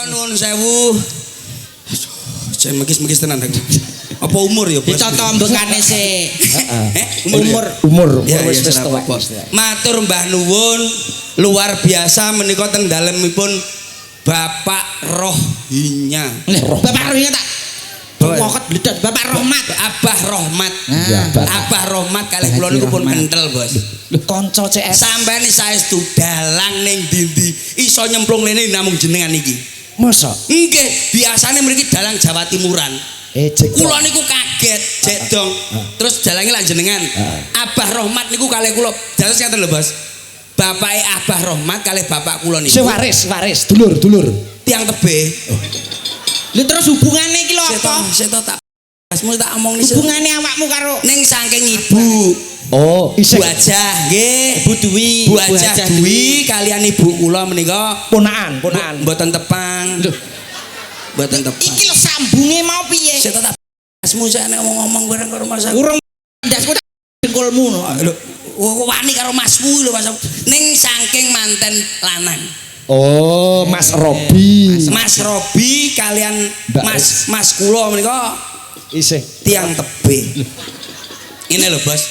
Menika nuwun sewu. Jan megis-megis tenan. Apa umur ya, Bos? Ditata mbekane sik. Umur wis tuwa. Matur Mbah nuwun luar biasa menika teng dalemipun Bapak Rohinya. Bapak Rohinya tak Woket bledot Bapak Rohmat, Abah Rohmat. Abah Rohmat kalih kula niku pun kentel, Bos. Kanca CS. Sampeyan saestu dalang ning ndi-ndi iso nyemplung rene namung jenengan iki. Masa? Nggih, biasane mriki dalang Jawa Timuran. Kula niku kaget, jek dong. Terus dalange lak jenengan. Abah Rohmat niku kalih kula. Dados ngaten lho, Bos. Bapake Abah Rohmat kalih bapak kula niku. Waris, dulur. Tiang tebih. Lha terus hubungane iki lho apa? Seto tak asmu tak omong ni. Hubungane awakmu karo ning saking ibu. Oh, Bu Ajah nggih. Bu Dwi. Bu Ajah Dwi kalian ibu kula menika ponakan. Mboten tepang. Lho. Mboten tepang. Iki lho sambunge mau piye? Seto tak asmu sakne ngomong bareng karo Mas. Urung ndasku tak dengkulmu. Lho, wani karo Masmu lho Mas. Ning saking manten lanang. Oh, Mas Robi. Mas Robi kalian Mas kula menika isih tiang tebih. Ini lho, Bos.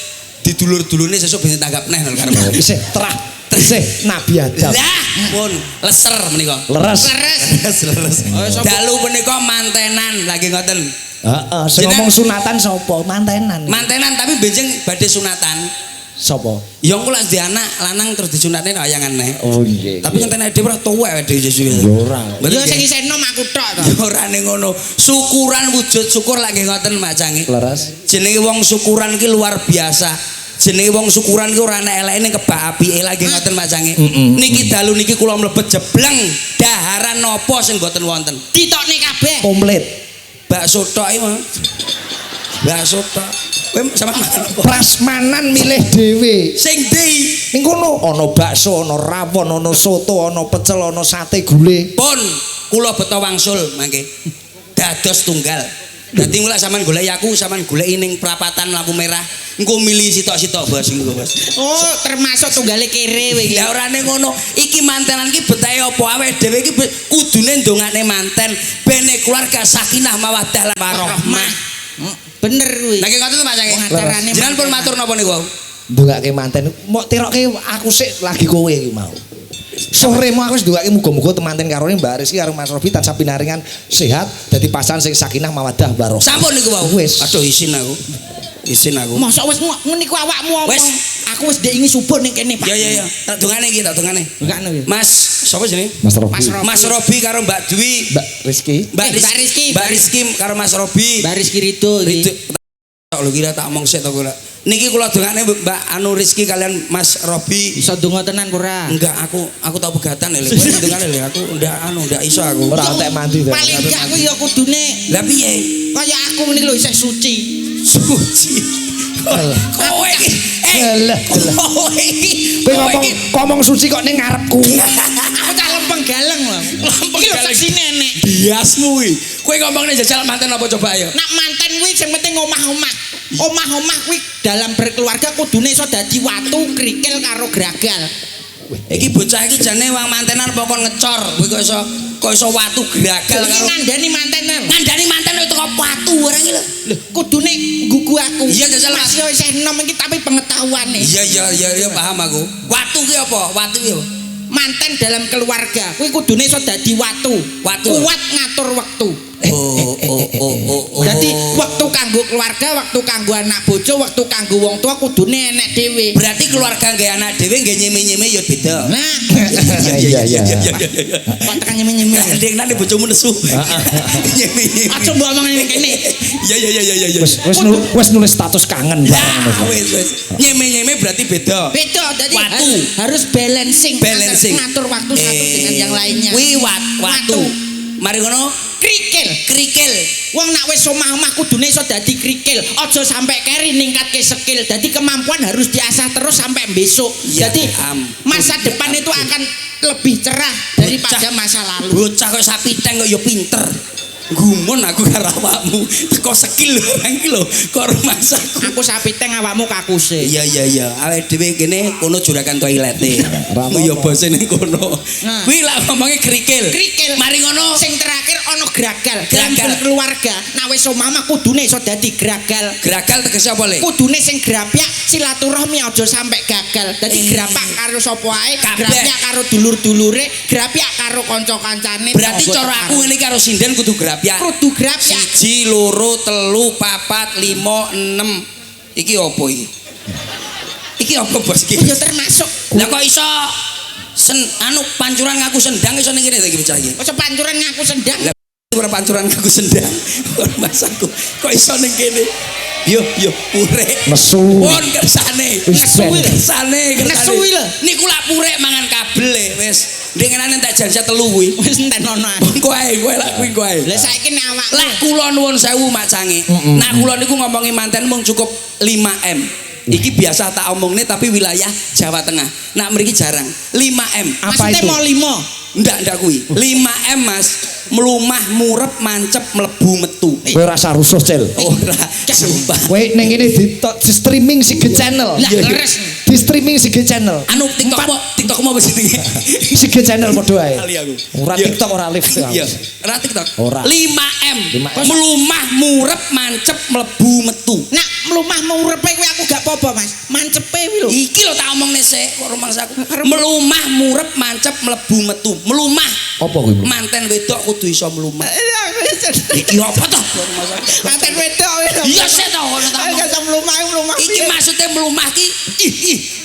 Didulur-dulurne sesuk ben tanggap neh karo isih terah. Isih Nabi Adam. Lah, pun leser menika. Leres. Dalu menika mantenan lagi ngoten. Heeh, sing ngomong sunatan sapa? Mantenan. Mantenan tapi benjing badhe sunatan. Sapa? Ya engko lak di anak lanang terus disunatne wayangan neh. Oh nggih. Tapi ngenteni dhewe ora tuwek dhewe Yesus. Ya ora. Ya sing isih enom aku tok to. Ya ora ning ngono. Syukuran wujud syukur lak nggih ngoten macange. Leres. Jenenge wong syukuran ki luar biasa. Jenenge wong syukuran ki ora ana eleke ning kebak apike lagi ngoten macange. Niki dalu niki kula mlebet jebleng daharan napa sing mboten wonten. Ditokne kabeh. Komplit. Bakso tok iki mah. Bakso tok. Kowe sampean prasmanan milih dhewe. Sing ndi? Ning kono ana bakso, ana rawon, ana soto, ana pecel, ana sate gule. Pun kula beto wangsul mangke. Dados tunggal. Dadi mulai sampean golek aku, sampean goleki ning perapatan lampu merah. Engko milih sitok-sitok Bos iku, Bos. Oh, termasuk tunggale kere kowe iki. Lah ora ning ngono. Iki mantenan iki betahe apa awake dhewe iki kudune ndongane manten bene keluarga sakinah mawaddah lan warahmah. Bener kuwi. Lah ngoten to Mas Cangke. Jenengan pun matur napa niku? Ndongake manten. Mok tiroke aku sik lagi kowe iki mau. Soremu aku wis ndongake muga-muga temanten karone Mbak Rizky karo Mas Robi tansah pinaringan sehat dadi pasangan sing sakinah mawaddah warahmah. Sampun niku wau. Wis. Aduh isin aku. Mosok wis ngeniku awakmu apa? Wis. Aku wis ndek ingin subuh ning kene, Pak. Ya. Tak dongane iki, tak dongane. Dongane. Mas, sapa jenenge? Mas Robi karo Mbak Dwi. Mbak Rizky. Mbak Rizky karo Mas Robi. Mbak Rizky Ridho iki. Tak lho kira tak omong sik to kula. Niki kula dongane Mbak Anu Rizky kalian Mas Robi. Iso donga tenan ora? Enggak, aku tak pegatan lho. Kowe dongane lho aku ndak iso aku. Ora entek mandi. Paling enggak aku ya kudune. Lah piye? Kaya aku ngene lho isih suci. Kowe iki ngomong suci kok ning ngarepku. Aku tak lempeng galeng lho. Iki lho saksi nenek. Biasmu kuwi. Kowe ngomongne jajal manten apa coba ayo? Nak manten kuwi sing penting omah-omah. Omah-omah kuwi dalam berkeluarga kudune iso dadi watu, krikil karo gragal. Iki bocah iki jane wong mantenan apa kon ngecor. Kowe kok iso watu gragal karo ngandani mantenan. Ngandani manten itu kok watu orang iki lho. Lho, kudune nggugu aku. Iya jajal Mas yo isih enom iki tapi pengetahuane. Iya paham aku. Watu ki apa? Watu ki apa? Manten dalam keluarga kuwi kudune iso dadi watu. Kuat ngatur wektu. Dadi wektu kanggo keluarga, wektu kanggo anak bojo, wektu kanggo wong tua kudune enek dhewe. Berarti keluarga nggih anak dhewe nggih nyeme-nyeme ya beda. Nah. Iya. Kok tekan nyeme-nyeme. Ndek nang bojomu nesu. Nyeme-nyeme. Aja mbok omong ngene kene. Iya. Wis nulis status kangen bareng. Wis. Nyeme-nyeme berarti beda. Beda, dadi harus balancing. Ngatur waktu satu dengan yang lainnya. Kuwi watu. Mari ngono krikil. Wong nak wis omah-omah kudune iso dadi krikil. Aja sampai keri ningkatke skill. Dadi kemampuan harus diasah terus sampai besok. Jadi masa depan itu akan lebih cerah daripada masa lalu. Bocah kok sapi teng kok ya pinter. gumun aku karo awakmu teko sekil orang iki lho kok rumahsaku. Aku sapiteng awakmu kakuse. Iya awake dhewe kene kono juragan toilete. Ya bose ning kono. Kuwi lak ngomongi krikil. Mari ngono Sing terakhir ono gragal. Gragal. Keluarga. Nah wis omah kudune iso dadi gragal. Gragal tegese apa le? Kudune sing grapyak silaturahmi aja sampe gagal. Dadi grapak karo sapa ae, grapyak karo dulur-dulure, grapyak karo kanca-kancane. Berarti cara aku ngene karo sinden kudu grapyak. kudu grapyak. 1 2 3 4 5 6. Iki apa iki? Iki apa bos iki? Ya termasuk. Lah kok iso pancuran ngaku sendang iso ning kene ta iki bocah iki. Kok pancuran ngaku sendang. Ora pancuran ngaku sendang. Masaku kok iso ning kene. Yo purek. Nesu. Pun kersane. Kersane. Nesuwi lho. Niku lak purek mangan kabel wis. Dengenane tak janji telu kuwi. Wis enteknono. Kowe lak kuwi kowe. Lah saiki nek awak Lah kula nuwun sewu Mak Cange. Nah kula niku ngomongi manten mung cukup 5M. Iki biasa tak omongne tapi wilayah Jawa Tengah. Nak mriki jarang. 5M. Apa itu? mau 5. Ndak kuwi. 5M Mas. Melumah, murep, mancep, mlebu, metu. Kowe rasa rusuh, Cel. Ora, sumpah. Kowe ning ngene di streaming Sige Channel. Lah leres. Di streaming Sige Channel. Anu TikTok mau wis jenenge. Sige Channel padha ae. Kali aku. Ora TikTok ora live. Iya, ora TikTok. Ora. 5M. 5M. Melumah, murep, mancep, mlebu, metu. Nak mlumah murepe kuwi aku gak apa-apa, Mas. Mancepe kuwi lho. Iki lho tak omongne sik kok rumangsaku. Melumah, murep, mancep, mlebu, metu. Melumah. Apa kuwi? Manten wedok kudu iso melumah. Iki apa toh? Manten wedok. Iya sik toh ngono ta. Gak iso mlumah. Iki maksudnya melumah ki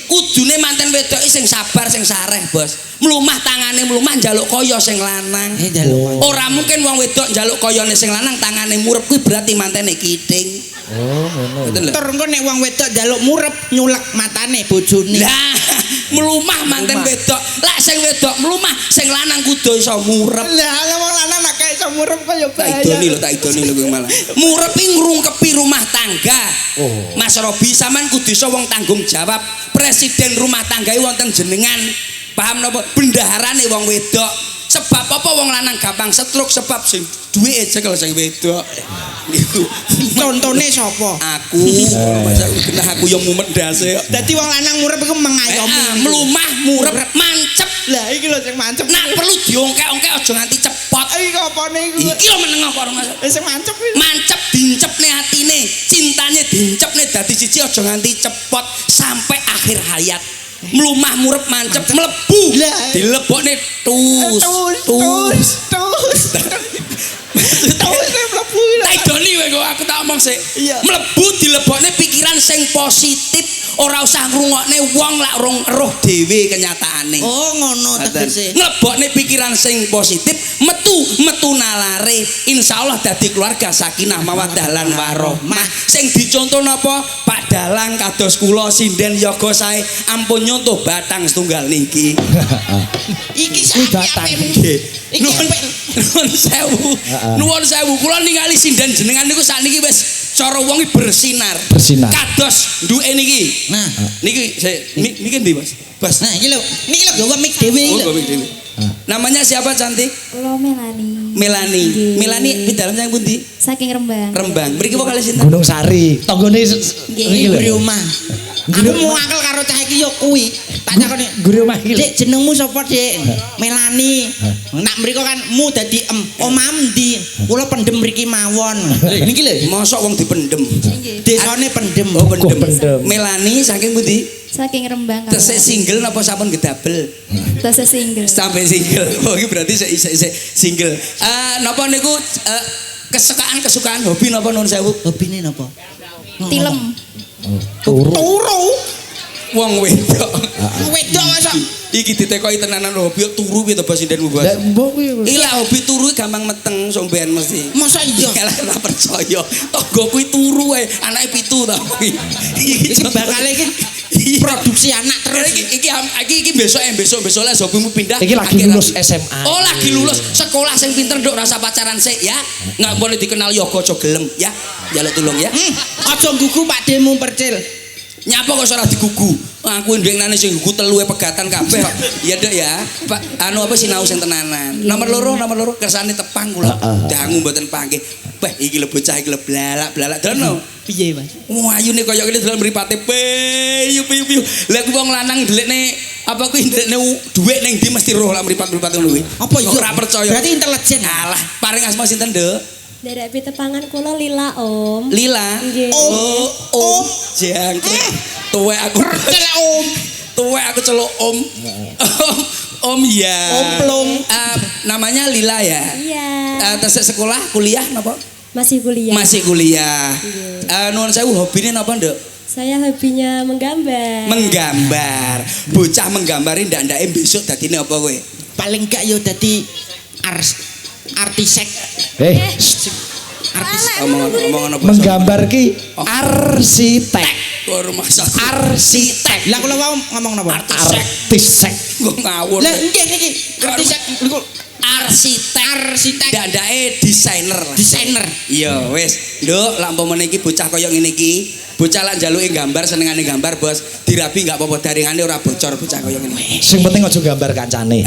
kudune manten wedok sing sabar sing sareh, Bos. Melumah tangane melumah njaluk kaya sing lanang. Ora mungkin wong wedok njaluk kayane sing lanang tangane murep kuwi berarti mantene kiting. Oh, ngono. Betul lho. Terus engko nek wong wedok njaluk murep nyulek matane bojone. Lah, melumah manten wedok. Lah sing wedok melumah, sing lanang kudu iso murep. Lah wong lanang nek gak iso murep kaya Tak idoni lho kuwi malah. Murep iki ngrungkepi rumah tangga. Mas Robi sampean kudu iso wong tanggung jawab. Presiden rumah tangga wonten jenengan. Paham napa? Bendaharane wong wedok. Sebab apa wong lanang gampang stroke sebab sing duwe cekel sing wedok. Niku. Contone sapa? Aku. Masa genah aku yo mumet ndase. Dadi wong lanang murep iku mengayomi. Melumah, murep, mancep. Lah iki lho sing mancep. Nak perlu diongkek-ongkek aja nganti cepot. Iki opone iku? Iki lho menengah karo Mas. Sing mancep iki. Mancep dincepne atine, cintane dincepne dadi siji aja nganti cepot sampai akhir hayat. Melumah murep mancep mlebu. Dilebokne tus. Mlebu. Tak idoni kowe aku tak omong sik. Mlebu dilebokne pikiran sing positif, ora usah ngrungokne wong lak roh dhewe kenyataane. Oh ngono tegese. Nglebokne pikiran sing positif, metu nalare. Insyaallah dadi keluarga sakinah mawaddah lan warahmah. Sing dicontoh napa? Pak Dalang kados kula sinden yoga sae ampun nyontoh batang setunggal niki. Iki batang nggih. Nuwun sewu. Kula ningali sinden jenengan niku sakniki wis cara wong bersinar. Kados duke niki. Nah, niki niki ndi, Mas? Bas. Nah, iki lho. Niki lho gawa mic dhewe iki lho. Namanya siapa cantik? Kula Melani. Melani di dalamnya yang pundi? Saking Rembang. Mriki vokal sinten? Gunung Sari. Tanggane iki lho. Guri omah. Aku mau akal karo cah iki yo kuwi. Tak takoni. Guri omah iki. Dik jenengmu sapa, Dik? Melani. Nak mriko kan mu dadi omam ndi? Kula pendem mriki mawon. Niki lho. Mosok wong dipendem. Desane pendem. Oh, pendem. Melani saking pundi? Saking Rembang. Tesih single napa sampun gedabel? Tesih single. Sampai single. Oh, iki berarti isih single. Napa niku kesukaan hobi napa nuwun sewu? Hobine napa? Tilem. Turu. Wong wedok. Wedok masa. Iki ditekoki tenanan hobi turu piye to Bos Sinden Bos? Lah mbok kuwi. Iki lah hobi turu gampang meteng sombean mesti. Masa iya? Ora percaya. Tonggo kuwi turu wae, anake 7 ta kuwi. Iki bakal iki produksi anak terus. Iki besok les hobimu pindah. Iki lagi lulus SMA. Oh, lagi lulus sekolah sing pinter nduk rasa pacaran sik ya. Enggak boleh dikenal yoga aja gelem ya. Jaluk tulung ya. Aja gugu Pak Demu percil. Nyapa kok ora digugu. Aku ndek nane sing gugu telu pegatan kabeh. Ya Dek ya. Pak anu apa sinau sing tenanan. Nomor loro kersane tepang kula. Dangu mboten panggih. Beh iki lho bocah iki lho blalak-blalak dono. Piye, Mas? Wayune kaya ngene dalam mripate piyu. Lah ku wong lanang ndelikne apa kuwi ndelikne dhuwit ning ndi mesti roh lah mripat-mripat ngono kuwi. Apa iya? Ora percaya. Berarti intelijen. Alah, paring asma sinten, Nduk? Derek pitepangan kula Lila Om. Lila. Nggih. Om. Jangkrik. Tuwek aku. Om. Tuwek aku celuk Om. Om ya. Omplung. Namanya Lila ya. Iya. Tesek sekolah, kuliah napa? Masih kuliah. Masih kuliah. Nuwun sewu hobine napa, Nduk? Saya hobinya menggambar. Menggambar. Bocah menggambari ndak-ndake besok dadine apa kowe? Paling gak yo dadi artisek. Omongan apa? Menggambar ki arsitek. Rumah sakit. Arsitek. Lah kula wau ngomong napa? Artisek. Gue ngawur. Lah nggih niki artisek niku Arsitek. Ndake desainer lah. desainer. Iya wis. Nduk, lak umpama iki bocah kaya ngene iki, bocah lak njaluki gambar, senengane gambar, Bos. Dirabi enggak apa-apa, daringane ora bocor bocah kaya ngene. Sing penting aja gambar kancane.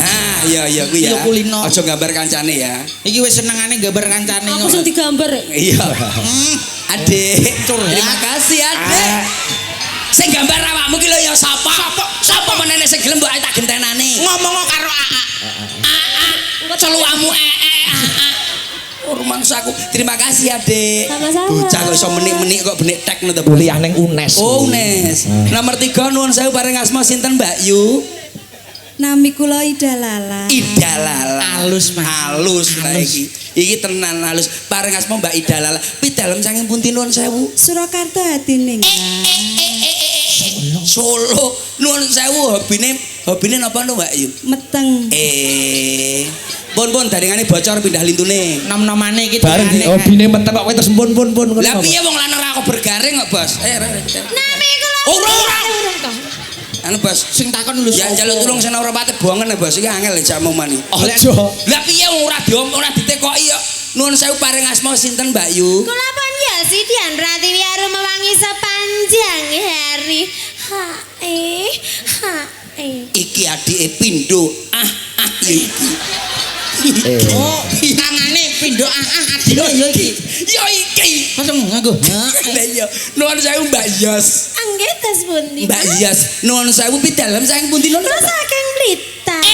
Iya kuwi ya. Iya, kulino. Aja gambar kancane ya. Iki wis senengane gambar kancane Aku sing digambar. Iya. Adik, terima kasih Adik. Sing gambar awakmu ki lho ya sapa? Sapa menene sing gelem mbok tak gentenane? Ngomong karo AA. Celukamu rumangsaku. Terima kasih Adik. Sama-sama. Bocah kok iso menik-menik kok benik tek ngono to. Kuliah ning UNES. Oh UNES. Nomor 3 nuwun sewu paring asma sinten Mbak Yu? Nami kula Ida Lala. Ida Lala. Halus, Mas. Halus lah iki. Iki tenan halus. Paring asma Mbak Ida Lala. Pidalem saking pundi nuwun sewu? Surakarta Hadining. Solo. Nuwun sewu hobine napa lho Mbak Yu? Meteng. Pun daringane bocor pindah lintune. Nom-nomane iki Bareng di hobine meteng kok kowe terus pun. Lah piye wong lanang ra kok bergaring kok, Bos? Nami kula. Ora. Anu Bos, sing takon lho. ya njaluk tulung sing ora pate bongen ya Bos, iki angel jak momani. Aja. Lah piye wong ora ditekoki kok. Nuwun sewu paring asma sinten Mbak Yu? Kula ya si Dian Pratiwi arum mewangi sepanjang hari. Iki adike Pindo. Iki. Oh, tangane pindo adine ya iki. Ya iki. Kosong nganggo. Lah iya. Nuwun sewu Mbak Yos. Angge tes pundi? Mbak Yos, nuwun sewu pidalem saking pundi nuwun? Saking Blitar.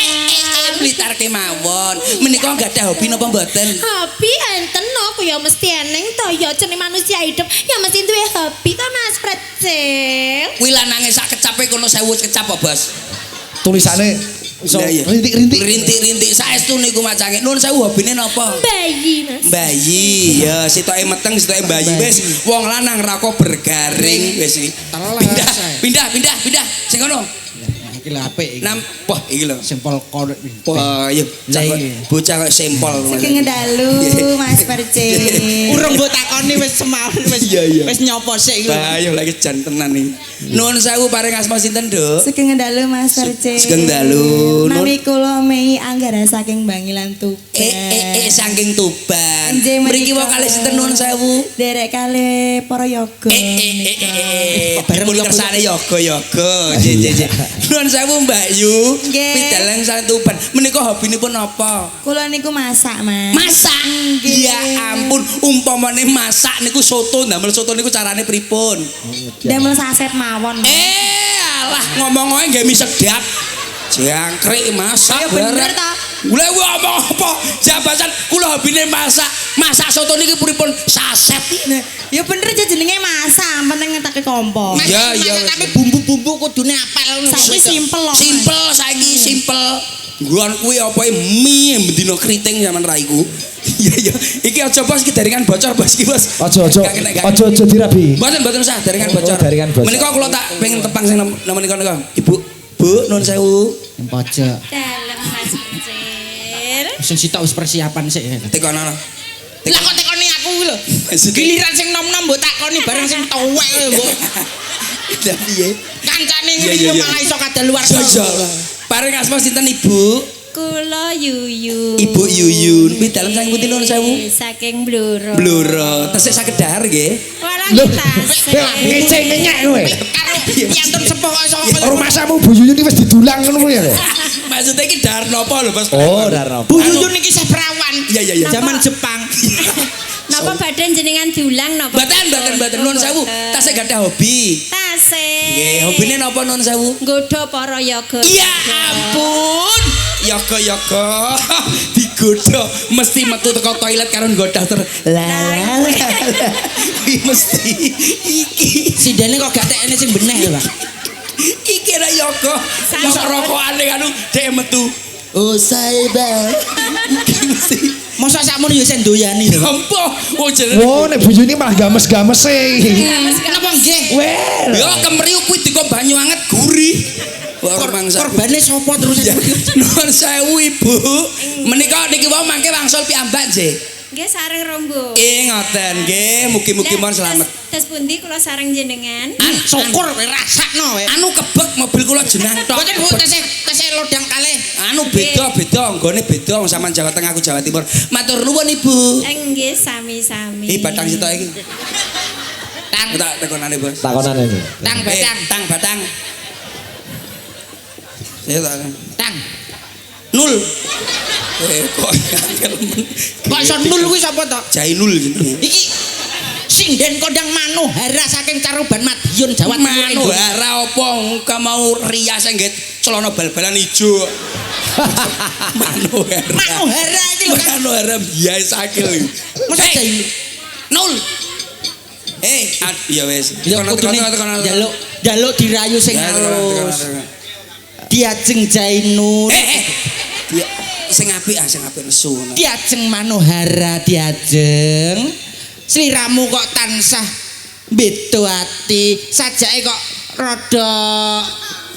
Blitar kemawon. Menika gadah hobi napa mboten? Hobi enten aku ya mesti eneng to ya jeneng manusia hidup ya mesti duwe hobi to Mas Precil. Kuwi lanange sak kecape kono 1000 kecap apa, Bos? Tulisane iso Lah, iya. rintik-rintik. Rintik-rintik saestu niku macange. Nuwun sewu hobine napa? Bayi Mas. Bayi. Ya, sitoke meteng, sitoke bayi wis. Wong lanang ra kok bergaring wis iki. Pindah. Sing kono. Iki lho apik iki. Wah, iki lho. Sempol korek. Wah, iya. Bocah kok sempol. Saking ngedalu Mas Percil. Urung mbok takoni wis semaun wis nyopo sik iki. Ayo lagi jan tenan iki. Nuwun sewu paring asma sinten, Duk? Saking ngedalu Mas Percil. Sugeng dalu. Nami kula Mei Anggara saking Bangilan Tuban. Saking Tuban. Nggih, Mriki menika. wae kalih sinten nuwun sewu. Derek kali para yoga. Bareng kersane yoga. Nggih. Nuwun sewu Mbak Yu. Nggih. Pidalem saking Tuban. Menika hobinipun apa? Kula niku masak, Mas. Masak. Nggih. Ya ampun, umpamane masak niku soto, ndamel soto niku carane pripun? Damel saset mawon. Mas. Alah ngomong wae nggih mi sedap. Jangkrik masak. Ya bener ta? Lha kuwi omong apa? Jabatan kula hobine masak. Masak soto niki pripun saset iki. Ya bener aja jenenge masak, penting ngetake kompor. Ya, Tapi bumbu-bumbu kudune apel ngono. Saiki simpel loh. Mas. Simpel saiki simpel. Nggon kuwi apa mie bendina kriting zaman raiku. Iya. Iki aja Bos iki daringan bocor Bos iki Bos. Aja dirabi. Mboten usah daringan Oh, bocor. daringan bocor. Menika kula tak pengen tepang sing nama nika. Ibu, nuwun sewu. Yang pojok. Dalem Mas Precil. Sing sitok wis persiapan sik. Tekono. Lah kok tekoni aku kuwi lho. Giliran sing nom-nom mbok takoni bareng sing tuwek kowe mbok. Lah piye? Kancane Iya, ngene iya. malah iso kadaluwarsa. Paring asma sinten Ibu? Kula Yuyu. Ibu Yuyun. Kuwi dalem saking pundi nuwun sewu. Saking Bluro. Bluro. Tesih saged dahar nggih. Wala Lho, tasik. ngece ngenyek kowe. Karo piantun sepuh kok iso kaya Rumah samu Bu Yuyun iki wis didulang ngono ya. Maksudnya iki Darnopo lho, Bos. Oh, Darno. Bu Yuyun iki isih perawan. Iya, iya, iya. Zaman Jepang. Napa badan jenengan diulang napa? Mboten nuwun sewu. Tasik gadah hobi. Tasik. Nggih, hobine napa nuwun sewu? Nggodha para yoga. Ya ampun. Yoga-yoga digodha mesti metu teko toilet karo nggodah ter. La. Mesti iki. Sindene kok gak tekne sing beneh lho, Pak. Iki ra yoga. Yoga rokokane anu dhek metu. Oh saiba. Mesti Mosok sakmono ya sen doyani lho. ampuh. Oh jenenge. Oh, nek Bu Yuyun iki malah games-games e. Napa nggih? Well. Yo kemriu kuwi dikon banyu anget gurih. Mangsa. Korbane sapa terus? Nuwun sewu Ibu. Menika niki wae mangke wangsul piyambak nggih. Nggih sareng rombongan. Ngoten nggih, mugi-mugi mon slamet. Tes pundi kula sareng jenengan? Syukur kowe rasakno wae. Anu kebek mobil kula jenang tok. Mboten Bu tesih lodang kalih. Anu beda-beda, nggone beda wong sampean Jawa Tengah aku Jawa Timur. Matur nuwun Ibu. Nggih sami-sami. Batang sitok iki. Tang Tak tekonane, Bos. Takonane iki. tang batang. Tang batang. Saya tak. Tang. Nul. Kok angel men. Kok iso nul kuwi sapa to? Jainul jenenge. Iki sinden kondang Manohara saking Caruban Madiun Jawa Timur. Manohara apa engko mau rias nggih celana bal-balan ijo. Manohara. Manohara iki lho kan. Manohara biasa akil. Masa jail. Nul. Ya wis. Ya kudune jaluk dirayu sing halus. Diajeng Jainul. Dia sing apik nesu ngono. Diajeng Manohara diajeng. Sliramu kok tansah beda ati, sajake kok rada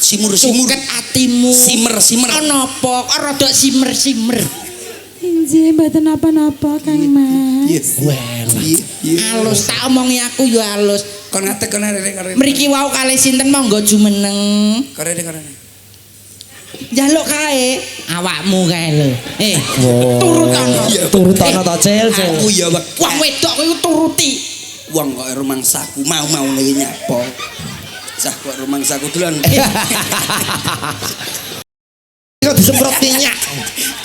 Simur-simur. suket atimu. Simer. Ana apa kok rada simer-simer. Injih mboten napa-napa Kang Mas. Halus tak omongi aku ya halus. Kon ngatek kon arek karo. Mriki wau kalih sinten monggo jumeneng. Karo. Jaluk kae awakmu kae lho. Turut ana. Turut ana to Cil. Aku ya Wong wedok kuwi turuti. wong kok rumangsaku mau iki nyapa. Sah kok rumangsaku dolan. Kok disemprot minyak.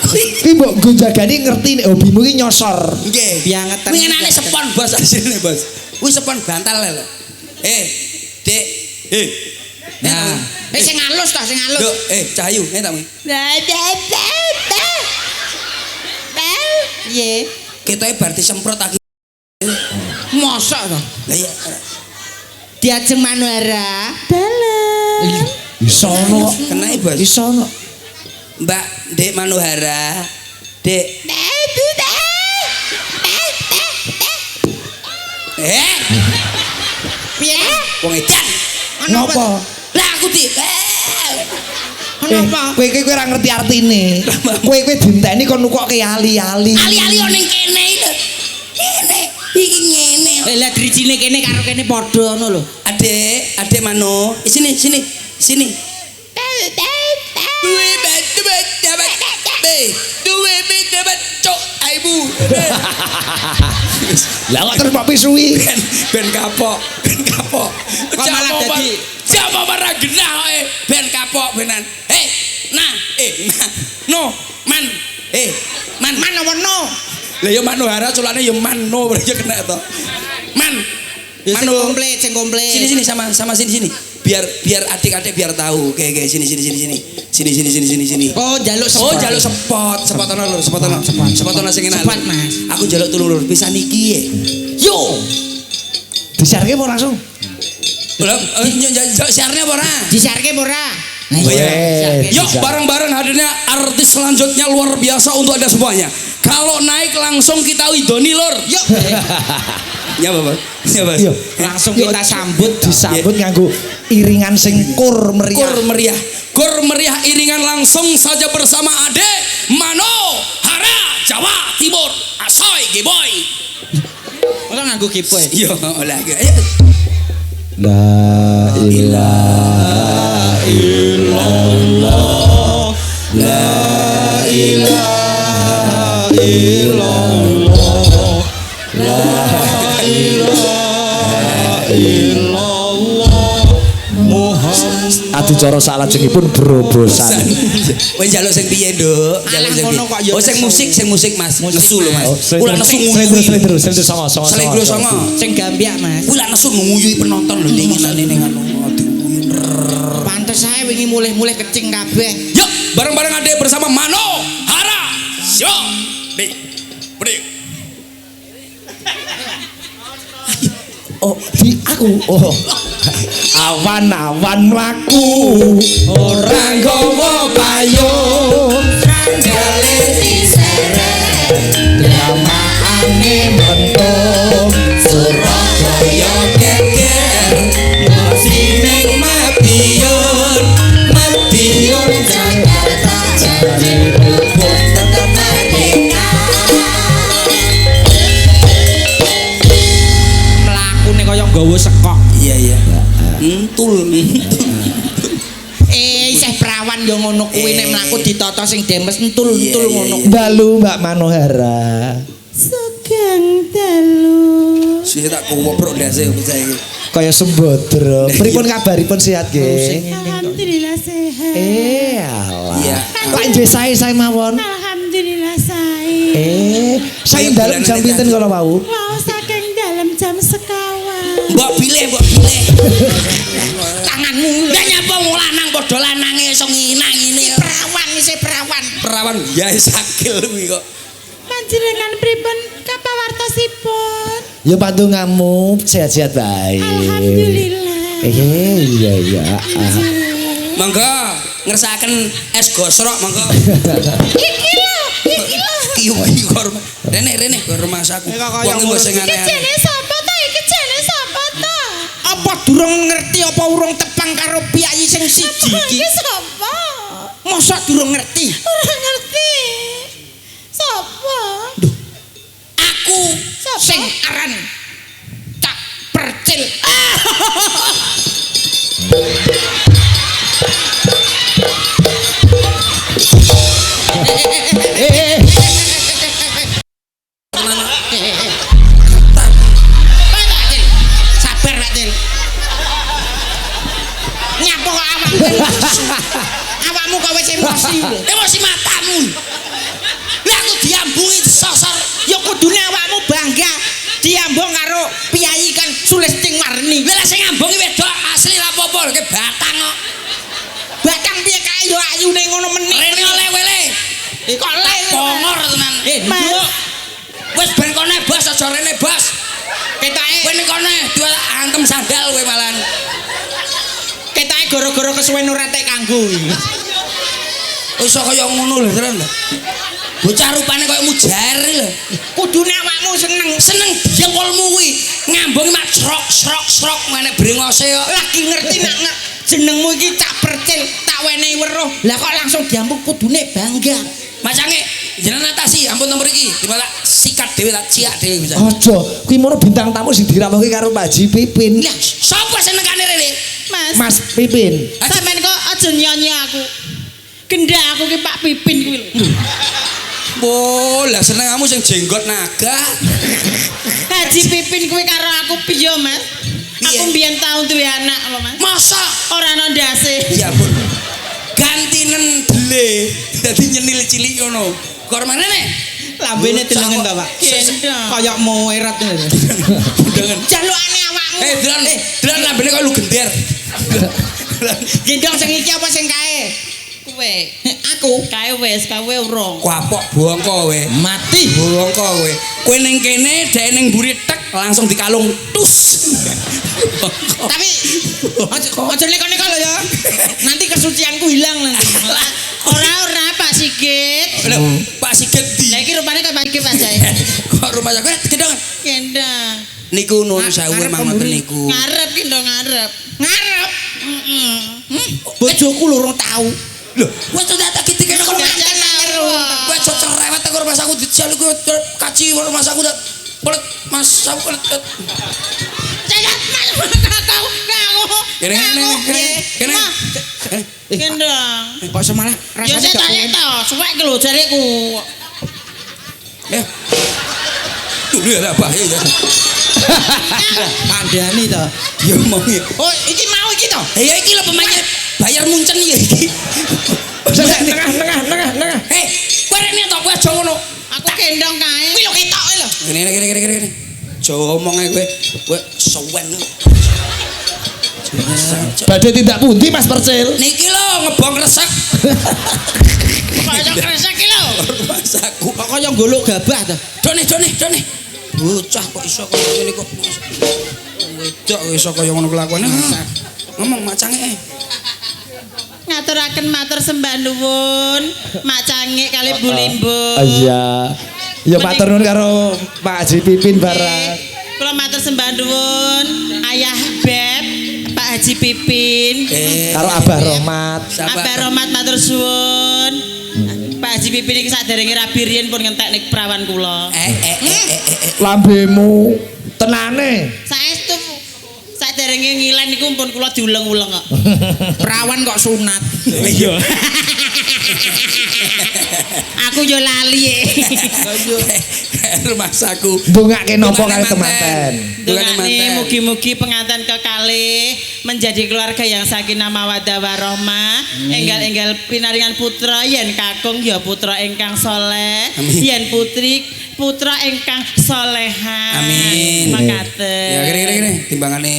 Kuwi mbok nggo jagani ngerti nek hobimu iki nyosor. Nggih. Biangetan. Kuwi ngenane sepon Bos asline Bos. Kuwi sepon bantal lho. Dik. Nah, sing halus toh, sing halus. Lho, Cahayu, tak kuwi. Piye? Ketoke bar disemprot aki. Mosok toh. Lah iya. Diajeng Manohara. Dalem. Iso ono kok. Kenae Bos. Iso ono. Mbak Dek Manohara. Dek. Piye? Wong edan. Ngopo? Lah aku di. Kenapa? Kowe ora ngerti artine. Kowe dinteni kon nukokke ali-ali. Ali-ali yo ning kene iki. Kene. Iki ngene. Lah drijine kene karo kene padha ngono lho. Adik Mano. Sini. Duwe bet cok aibu. Lah kok terus mbok pisui. Ben kapok. Kok malah dadi Siapa marah genah kok ben kapok benan. No, man. Man apa no? Lah ya Manohara culane ya Mano berarti kena to. Man. Mano sing komplit. Sini sama sini. Biar adik-adik biar tahu. Oke, sini. Sini. Oh, jaluk sepot. Oh, jaluk sepot. Sepot ana lho, sepot ana sing enak. Sepot, Mas. Aku jaluk tulung lur pisan iki. Yo. Disiarke apa langsung? Lho, siarne apa ora? Disiarke apa ora? Nah, Oh, iya. disiarke. Yuk bareng-bareng hadirnya artis selanjutnya luar biasa untuk Anda semuanya. Kalau naik langsung kita idoni lur. Yuk. Ya Bapak. Yo, Langsung kita sambut. Disambut nganggo iringan sing kur meriah. Kur meriah iringan langsung saja bersama Ade Manohara Jawa Timur. Asoy Geboy. Ora nganggo kipo ya. Yo, olah. Ayo. La ilaha illallah. La ilaha illallah. La ilaha illallah Muhammad. Adicara salajengipun brobosan. Kowe njaluk sing piye, Nduk? Alah, ngono kok ya Oh, sing musik Mas. Nesu lho, Mas. Oh, Kula nesu Slendro songo. Slendro songo. Sing gambyak Mas. Kula nesu nguyuhi penonton lho ning ning anu. Pantes saya wingi mulih-mulih kecing kabeh. Yuk, bareng-bareng Ade bersama Mano Hara. Yo. Dik. Budi. Oh, di aku. Oh. Awan-awan mlaku ora nggawa payung. Jale diseret. Dramaane mentung. Surabaya geger. Sining Madiun Jakarta jadi rukun tetap merdeka. Mlakune kaya nggawa sekok. Iya. Entul. Isih prawan ya ngono kuwi nek mlaku ditata sing demes entul-entul ngono. Dalu Mbak Manohara. Sugeng dalu. Sih tak kuwoprok ndase saiki. Kaya sembodro. Pripun kabaripun sehat nggih? Alhamdulillah sehat. Alah. Iya. Pak nggih sae mawon. Alhamdulillah sae. Sae dalem jam pinten kala wau? Wow, saking dalam jam sekawan. Mbok pilih. Tanganmu Nek nyapa wong lanang padha lanange iso nginang ngene. perawan isih perawan. Perawan ya sakil kuwi kok. Panjenengan pripun kapawartosipun? Ya pantunganmu sehat-sehat bae. Alhamdulillah. Iya. Monggo ngersakaken es gosrok monggo. Iki lho. Kiyu kor. Rene kor rumah saku. Wong mbok sing Iki aneh-aneh. jene sapa ta? Iki jene sapa ta? Apa durung ngerti apa urung tepang karo piyayi sing siji iki? Iki sapa? Mosok durung ngerti? Ora ngerti. Sapa? Aku sing aran Cak Percil. Sabar Pak Cil. Nyapa kok awakmu? Awakmu kok wis emosi lho. Emosi matamu. Lah aku diambungi sosor. Ya kudune awakmu bangga diambung karo piyayi kan Sulisting Warni. Lah sing ngambungi wedok asli lha apa-apa ke batang kok. Batang piye kae ya ayune ngono meneh. Rene oleh wele. Kok le Pongor tenan. Mas. Wis ben kone bos aja rene bos. Ketake Kowe ning kone dua angkem sandal kowe malan. ketake gara-gara kesuwen ora tek kanggo. Iso kaya ngono lho tenan lho. Bocah rupane kaya mujar lho. Kudune awakmu seneng Jengkolmu kuwi ngambungi mak srok ngene brengose kok. lagi ngerti nak jenengmu iki Cak Percil tak wenehi weruh. Lah kok langsung diambung kudune bangga. Macange jenengan atasi ampun nomor iki dimalah sikat dhewe tak ciak dhewe bisa. Aja, kuwi mono bintang tamu sing diramoke karo Pak Ji Pipin. Lah sapa senengane rene? Mas Pipin. Sampeyan kok aja nyanyi aku. Gendak aku ki Pak Pipin kuwi lho. Oh, lah seneng kamu sing jenggot naga. Haji Pipin kuwi karo aku piye, Mas? Piye? Aku mbiyen tau duwe anak lho, Mas. Masa? Ora ana ndase. Ya ampun. Gantinen dele dadi nyenil cilik ngono. Kor manene? Lambene delengen ta, Pak? Kaya moerat ngono. Dengan Jalukane awakmu. delan lambene kok lu gender. Gendong sing iki apa sing kae? Kowe. Aku Kae wis, kowe urung. Kapok bongko kowe. mati. Bongko kowe. Kowe ning kene dhek ning mburi tek langsung dikalung tus. Tapi aja neko-neko lho ya. Nanti kesucianku hilang nanti. Ora Pak Sigit. Pak Sigit di. Lah iki rupane kok Pak Sigit aja. Kok rumah sakit gendong. Kendang. Niku nuwun sewu Ngarep emang ngoten pemburi. niku. Ngarep ki ndong ngarep. Ngarep. Bojoku lho urung tau. Lho, wis tak gitu-gitu kok Jangan ngarep. gue cerewet aku rumah saku dijal gue kaci rumah saku dah pelet mas saku pelet Jangan kau. kene Kendang. Kok semalah Ya rasane saya tanya to, suwek ki lho jariku. ya dulu ada apa ya Kandhani to. Ya omongi. Oh, iki mau iki to. Ya iki lho pemainnya bayar muncen ya iki. Tengah. Hei, kowe rene to kowe aja ngono. Aku gendong kae. Kuwi lho ketok lho. Gini. Aja omong ae kowe suwen. Badhe tindak pundi Mas Percil? Niki lho ngebong resek. Kaya kresek iki lho. Masaku. Kok kaya goluk gabah to. Done. Bocah kok iso kaya ngene kok. Wedok kok iso kaya ngono kelakuane. Ngomong macange. Ngaturaken matur sembah nuwun Mak Cangik kali Bu Limbo. Iya. Ya matur nuwun karo Pak Haji Pipin barang. Kula matur sembah nuwun Ayah Beb, Pak Haji Pipin. Karo Abah Rohmat. Abah Rohmat matur suwun. Pak Haji Pipin iki saderenge rabi riyen pun ngenteknik perawan kula. Lambemu tenane. Saestu saderenge ngilen niku pun kula diuleng-uleng kok. Perawan kok sunat. Iya. Aku yo lali. Rumah saku. Ndongake napa kali temanten. Dongane mugi-mugi pengantin kekalih menjadi keluarga yang sakinah mawaddah warahmah, enggal-enggal pinaringan putra yen kakung ya putra ingkang saleh, yen putri putra ingkang soleha. Amin. Makaten. Ya kira-kira timbangane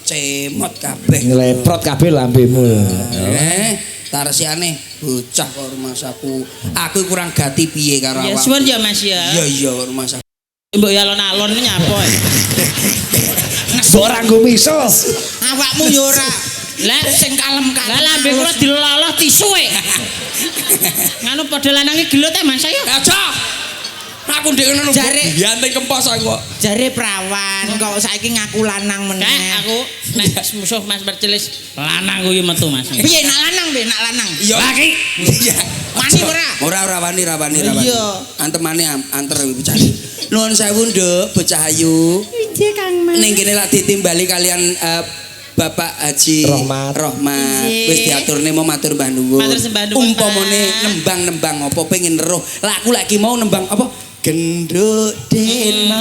cemot kabeh. Ngeleprot kabeh lambemu. Tarsiane bocah kok rumah saku. Aku kurang gati piye karo Ya awak. suwun ya Mas ya. Iya rumah saku. Mbok ya alon-alon nyapa. Ora nggo miso. Awakmu yo ora. Lah Sing kalem-kalem. lah lambe kula diloloh tisu e. Nganu padha lanange gelut Mas ya. Aja. Aku ndek ngono Jare- bianteng kempos aku kok. Jare perawan kok saiki ngaku lanang meneh. Kak aku nek musuh Mas Percilis lanang kuwi metu Mas. Piye nak lanang piye nak lanang? Iya. Lagi. Iya. Wani ora? Ora wani. Iya. Antemane anter bocah. Nuwun sewu, Nduk, bocah ayu. Injih Kang Mas. Ning kene lak ditimbali kalian Bapak Haji Rohmat. Nggih. Wis diaturne mau matur mbah nuwun. Matur sembah nuwun, Umpamane Pak. nembang-nembang apa pengen roh. Lah aku lagi mau nembang apa? Gendut dena.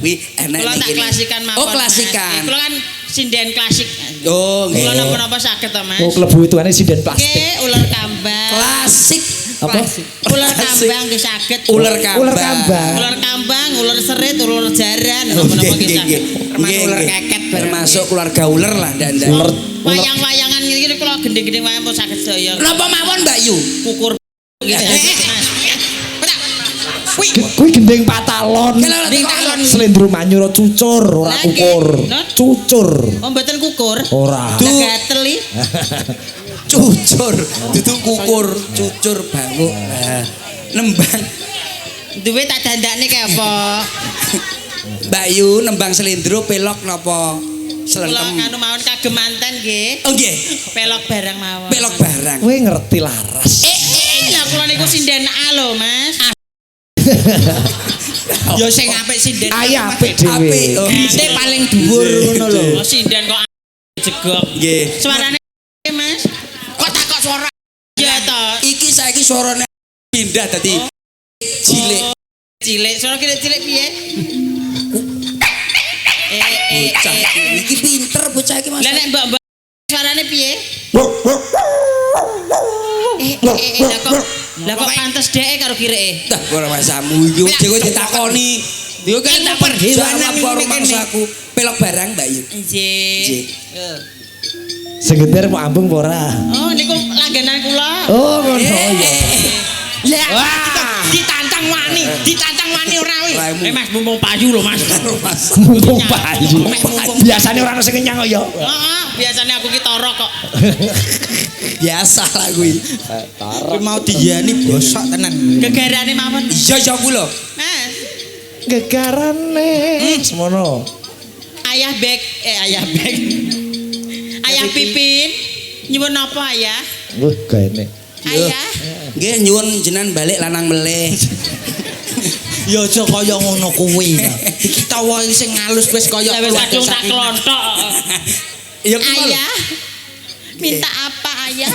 Kuwi enak Kula tak iki. klasikan mawon. Oh, klasikan. Kula kan sinden klasik. Oh, nggih. Kula napa-napa saged to Mas. Oh klebu hitungane sinden plastik. Oke, ular kambang. Klasik. Apa? Ular kambang nggih saged. Ular kambang. Ular kambang. Ular kambang, ular serit, ular jaran, Oh, napa-napa nggih nggih, saged. nggih. Termasuk Nggih, ular nggih. keket bareng. Termasuk keluarga ular lah ndak. Wayang-wayangan ngene kula gendeng-gendeng wayang pun saged sedaya. Napa mawon Mbak Yu? Kukur nggih saged Mas. Kuwi gendeng patalon. Gendeng patalon. Slendro manyura cucur ora Lah, nggih. kukur. Not. Cucur. Oh mboten kukur. Ora. Lah gatel iki. Cucur, dudu kukur, cucur banguk. Nembang Duwe tak dandakne kaya apa? Mbak Yu nembang selendro pelok napa Kula selentem. nganu mawon kagem manten nggih. Oh nggih, Pelok barang mawon. pelok barang. Kowe ngerti laras. Lah kula niku sinden A lho, Mas. Yo sing apik sinden. Ayah apik dhewe. Apik. Oh. Grite paling dhuwur ngono lho. Oh sinden kok jegok. Nggih. Suarane Mas. Kok takok suara Ya to. Iki saiki suarane pindah dadi cilik. Cilik, suara cilik piye? Bocah iki pinter bocah iki Mas. Lah nek mbak-mbak suarane piye? Lah kok pantes dheke karo kireke. Dah ora masamu iki dhewe ditakoni. Yo kan tak perhewanan karo mangsaku. Pelok barang Mbak Yu. Nggih. Sing gender mau ambung apa ora? Oh niku langganan kula. Oh ngono ya. Lah ditantang wani ora wi. Mas mumpung payu lho Mas. Mumpung payu. Biasane ora ono sing kenyang kok ya. Heeh, biasanya aku ki toro kok. Biasa lah kuwi. Kuwi mau diyani bosok tenan. Gegarane mawon. Iya ya ku lho. Mas, Gegarane semono. ayah bek. Ayah Pipin. Nyuwun apa ayah? Wah, gaene. Ayah. Nggih nyuwun jenengan balik lanang meleh. Ya aja kaya ngono kuwi. Iki tawa sing halus wis kaya Ya wis kadung tak klonthok. Ya ku lho. Ayah. Minta apa ayah?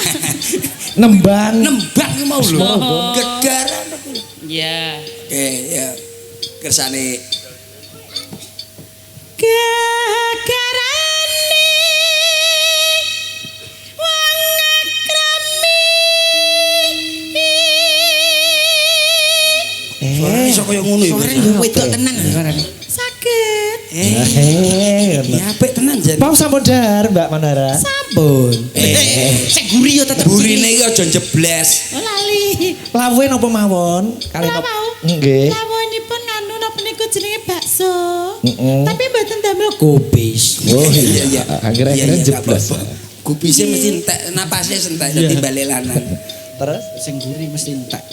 Nembang. Nembang ki mau lho. Oh. Gegaran. Ya. Oke ya. Kersane kaya ngono ya. Sore yo wedok tenan suarane. Sakit. Ya apik tenan jan. Mau sampun dar Mbak Manara. Sampun. Sing guri yo tetep. Burine iki aja jebles. Oh lali. Lawuhe napa mawon? Kali Ora napa? mau. Nggih. Lawonipun anu napa niku jenenge bakso. Heeh. Tapi mboten damel kubis. Oh iya. Akhirnya jeblos. Kupise mesti entek, napase entek dadi balelanan. Terus Sing guri mesti entek.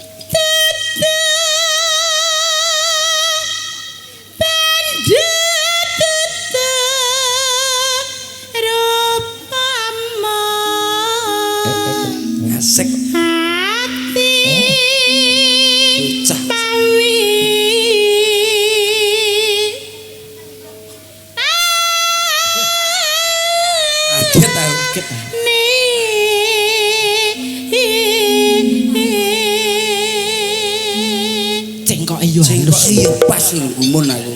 Asik. Hati Bocah. pawi Kaget tau. Cengkoke yo Sing kok halus. iya pas gumun aku.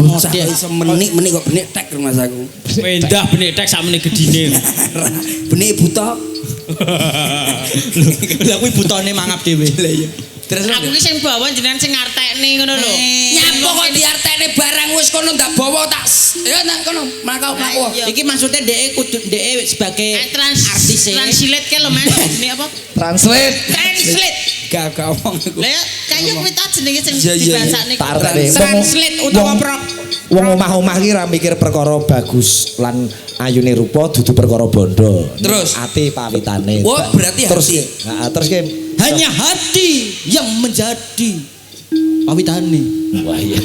Bocah iso menik kok benik tek rumah aku. Mendah benik tek sakmene gedine. Benik buta. Lah kuwi butone mangap dhewe. Lah iya. Terus Aku ki sing bawa jenengan sing ngartekne ngono lho. nyapo kok diartekne barang wis kono ndak bawa tak. Ya nak kono makau. Iki maksudnya dhek kudu dhek sebagai artis e. Translate ke lho Mas. Ini apa? translate. Translate. Gak omong aku. Lah ya, kaya kuwi ta jenenge sing Iya, iya, iya. dibasakne. Tartek. Translate utawa Wong omah-omah ki ra mikir perkara bagus lan ayune rupa dudu perkara bondo. Terus? ati pawitane. Oh, berarti terus hati. Heeh, terus ki hanya hati yang menjadi pawitane. wah iya.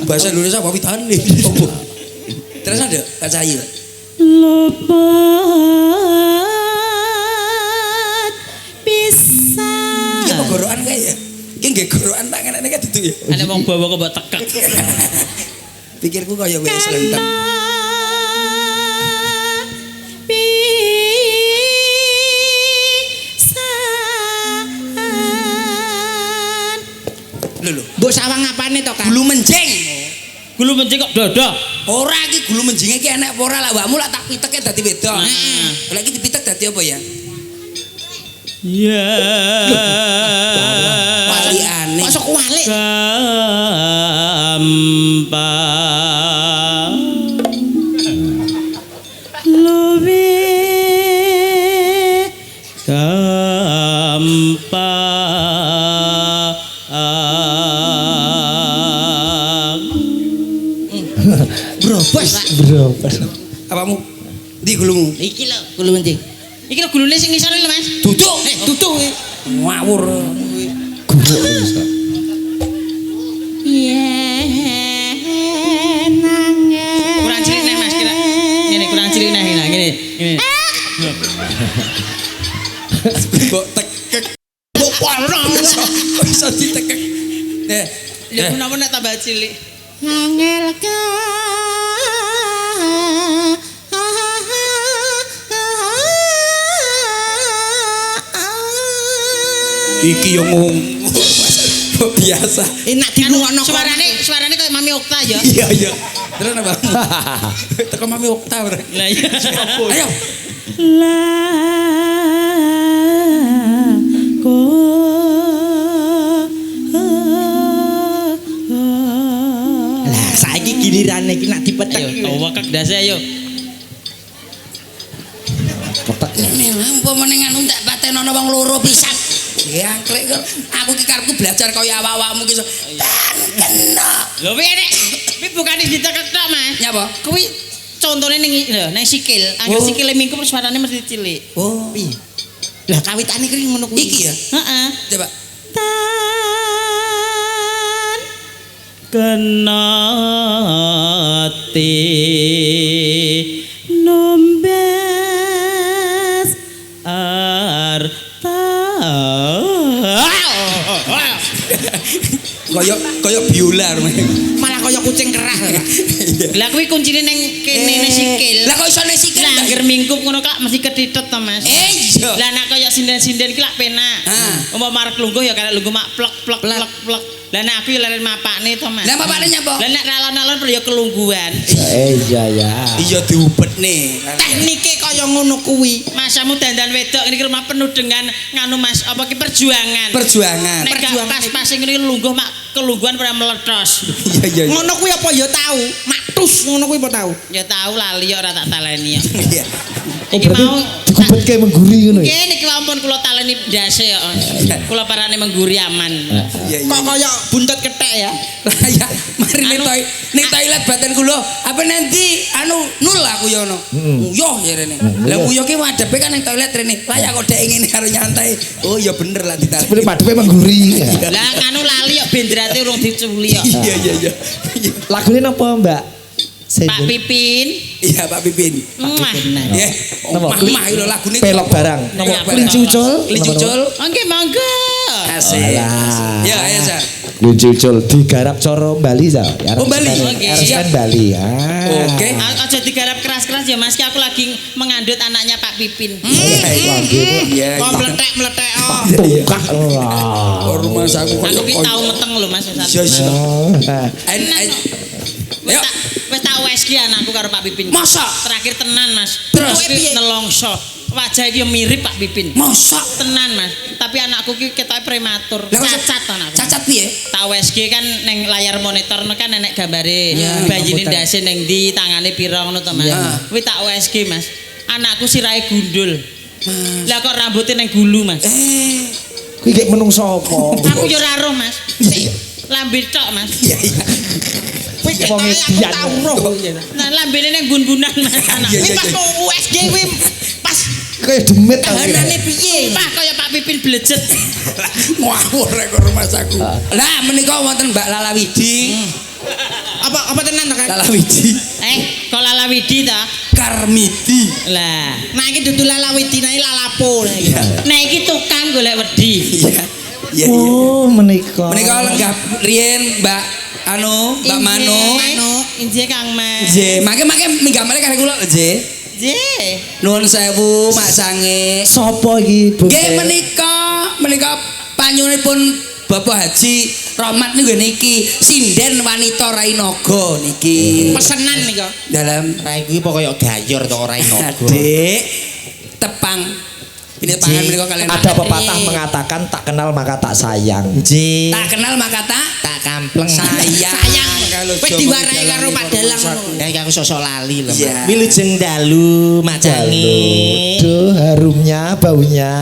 Bahasa Indonesia pawitan nih. Terus ada Kak Cahyo. Lobat bisa. Iki kok gorokan kae ya. Iki nggih gorokan tak ngenekne kan gitu ya. Ana wong bawa kok mbok tekek. Pikirku kaya wis lenteng. Lho. Mbok sawang apane to, Kak? Gulu menjing. Gulu mencing kok dodo. Ora iki gulu menjinge iki enek apa ora lah awakmu lak tak piteke dadi wedok. Heeh. Lah iki dipitek dadi apa ya? Ya. Waliane. Kok sok walik? Gampang. Luwih Gampang. Brobos, Pak. Berapa? Apamu? Ndi gulumu? Iki lho, gulu mencing. Iki lho gulune sing ngisore lho Mas. Duduk. Tutu. Ngawur. yen nangis. Kurang cilik nih Mas kira. Ngene kurang cilik nih ngene. Ngene. Kok tekek. Kok parah iso. Kok iso ditekek. Ya menapa nek tambah cilik. Angel ka. Iki yo ngomong. Biasa. Enak dirungokno Suarane kayak Mami Okta ya. Iya iya. Terus apa? Teko Mami Okta ora. Lah iya. Ayo. Lah saiki gilirane iki nak dipetek. Ayo tawa kak dase ayo. Petek. Apa meneng anu tak patenono wong loro pisan. Ya angklek kok. Aku ki karepku belajar kaya awak-awakmu ki. Kena. Lho piye nek? Kuwi bukan ditekek tok Mas. Nyapa? Kuwi contone ning lho ning sikil. Angger Oh. sikile mingkup suarane mesti cilik. Oh. Piye? Lah kawitane kuwi ngono kuwi. Iki ya. Heeh. Coba. Tan Kenati nombes arta. Kaya biola. Malah kaya kucing kerah. Lah kuwi kuncine ning kene ning sikil. Lah kok iso ning sikil? Lah angger mingkup ngono kak mesti ketithet to Mas. Iya. Lah nek kaya sinden-sinden ki lak penak. Ah. Umpama marek lungguh ya karek lungguh mak plek plek plek plek. Lah nek aku yo leren mapakne to, Mas. Lah mapakne nyapa? Lah nek alon-alon perlu yo kelungguhan. Iya ya. Iya diubetne. Teknike kaya ngono kuwi. Masamu dandan wedok ini rumah penuh dengan nganu Mas apa ki perjuangan. Perjuangan. Nek gak pas-pas ngene lungguh mak kelungguhan pada meledos. Iya iya. Ngono kuwi apa ya tahu? Maktus ngono kuwi apa tahu? Ya tahu lali ora tak taleni ya. Iya. Iki mau dikubetke mengguri ngono ya. nggih niki ampun kula taleni ndase ya. Kula parane mengguri aman. Iya iya. Kok kaya buntut kethek ya? Lah ya, mari ning toilet badan kula. Apa nanti anu nul aku ya ono. Uyuh ya rene. Lah uyuh ki madhepe kan ning toilet rene. Lah ya kok dek ngene karo nyantai. Oh ya bener lah ditarik. Sebenarnya madhepe mengguri. Lah nganu lali ya bendrate urung diculi ya. Iya iya iya. Lagune napa, Mbak? Pak Pipin. Iya Pak Pipin. Mah. Ya, omah lho lagune Pelok barang. Pelok barang. Kelinci ucul. Kelinci ucul. Oke, monggo. Asik. Ya, ayo Sa. Kelinci ucul digarap coro Bali ya. Oh, Bali. Oke, Kan Bali. Ah. Oke. Aja digarap keras-keras ya Mas, ki aku lagi mengandut anaknya Pak Pipin. Iya. Kok meletek-meletek oh. Tungkak. Rumah saku Aku ki tau meteng lho Mas. Iya iya. Yo. Wis tak wes ki anakku karo Pak Pipin. Masa? Terakhir tenan Mas. Terus? Piye nelongso. Wajah iki yo mirip Pak Pipin. Masa? Tenan Mas. Tapi anakku ki ketoke prematur. Lah, masa- Cacat anakku. Cacat piye? Tak wes ki kan neng layar monitor kan nenek gambare. Ya, Banjine komputer. ndase ning ndi, tangane pira ngono to Mas. Ya. Kuwi tak wes ki Mas. Anakku sirahe gundul. Lah kok rambutnya neng gulu Mas. Kuwi gek menungso apa? Aku yo ora roh Mas. Lambe tok Mas. Iya iya. Kuwi Wong edian. tahu roh. Nah lambene neng gun-gunan Mas. Iya, Kuwi iya, pas iya. mau USG kuwi pas Kayak demit ta. kahanane piye? Pak kaya Pak Pipin blejet. Ngawur rek karo rumah saku. Lah menika wonten Mbak Lalawidi. Apa tenan to kan? Lalawidi. Kok Lalawidi ta? Karmidi. Lah, Nah iki dudu lalawidi nae lalapo. nek iki tukang golek wedi. Iya. Iya iya. Oh, menika. Menika lenggah riyen Mbak Mbak Mano. Mano, injih Kang Mas. Nggih, make minggamane kare kula nggih. Nggih. Nuwun sewu Mak Sange. Sapa iki, Bu? Nggih menika panyunipun Bapak Haji Rahmat niku niki sinden wanita Rainaga niki. Pesenan nika. Dalam Rai kuwi pokoke gayor to ora Adik tepang. Ini tangan menika kalian. Ada pepatah mengatakan tak kenal maka tak sayang. Nggih. Tak kenal maka tak Kampleng sayang. Kalau Wis Jawa diwarai jalan karo ini Pak Dalang karo ngono. Kayak aku sosok lali lho. Iya. Wilujeng dalu macangi. Duh, harumnya, baunya.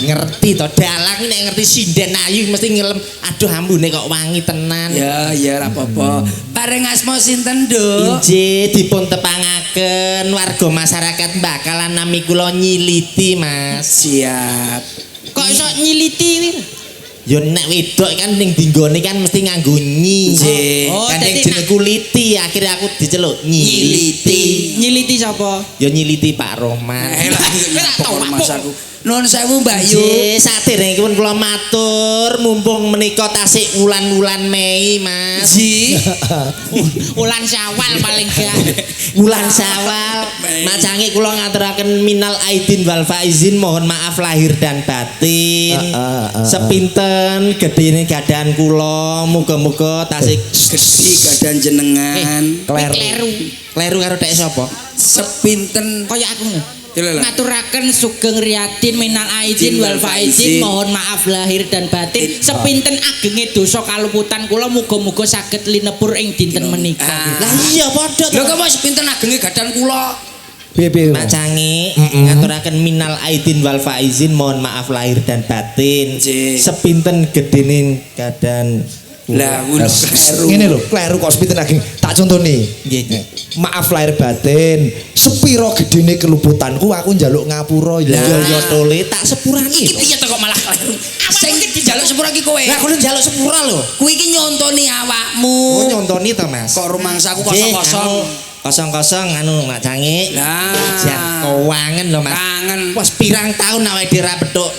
Ngerti to dalang nek ngerti sinden ayu mesti ngelem. Aduh ambune kok wangi tenan. Ya, ya ora apa-apa. Bareng asma sinten, Nduk? Injih dipun tepangaken warga masyarakat bakalan nami kula nyiliti Mas. Siap. Kok iso nyiliti kuwi? Ya nek wedok kan ning dinggone kan mesti nganggo nyi. Nggih. Oh, kan dadi jeneng kuliti akhirnya aku diceluk nyiliti. Nyiliti sapa? Ya nyiliti Pak Rohman. Mas aku. Nuwun sewu Mbak Yu. Nggih, saderengipun kula matur mumpung menika tasik wulan-wulan Mei, Mas. Ji. Wulan Syawal paling gak. Wulan Syawal. Macange kula ngaturaken minal aidin wal faizin mohon maaf lahir dan batin. Sepinten gedene gadan kula muga-muga tasik Gede gadan jenengan. kleru. Kleru karo dek sapa? Sepinten Kaya aku lho. Lho. Ngaturaken sugeng riyatin minal aidin wal faizin mohon maaf lahir dan batin sepinten agenge dosa kaluputan kula muga-muga saged linepur ing dinten menika. Lah iya padha Lho kok sepinten agenge gadan kula. Piye-piye? Macangi ngaturaken minal aidin wal faizin mohon maaf lahir dan batin. Nggih. Sepinten gedene gadan Lah ngono kleru. Ngene lho, kleru kok sepinten lagi. Tak contoni. nggih. Maaf lahir batin, sepiro gedene keluputanku aku njaluk ngapura ya. Ya tole tak sepurane. Iki piye to kok malah kleru? Sing dijaluk sepura iki kowe. Lah kulo njaluk sepura lho. Kuwi iki nyontoni awakmu. Oh nyontoni to Mas. Kok rumangsaku Nggih, kosong-kosong. Kosong-kosong anu Macangi. Lah. Jan kewangen lho Mas. Kangen. Wes pirang tahun awake dhewe ra petuk.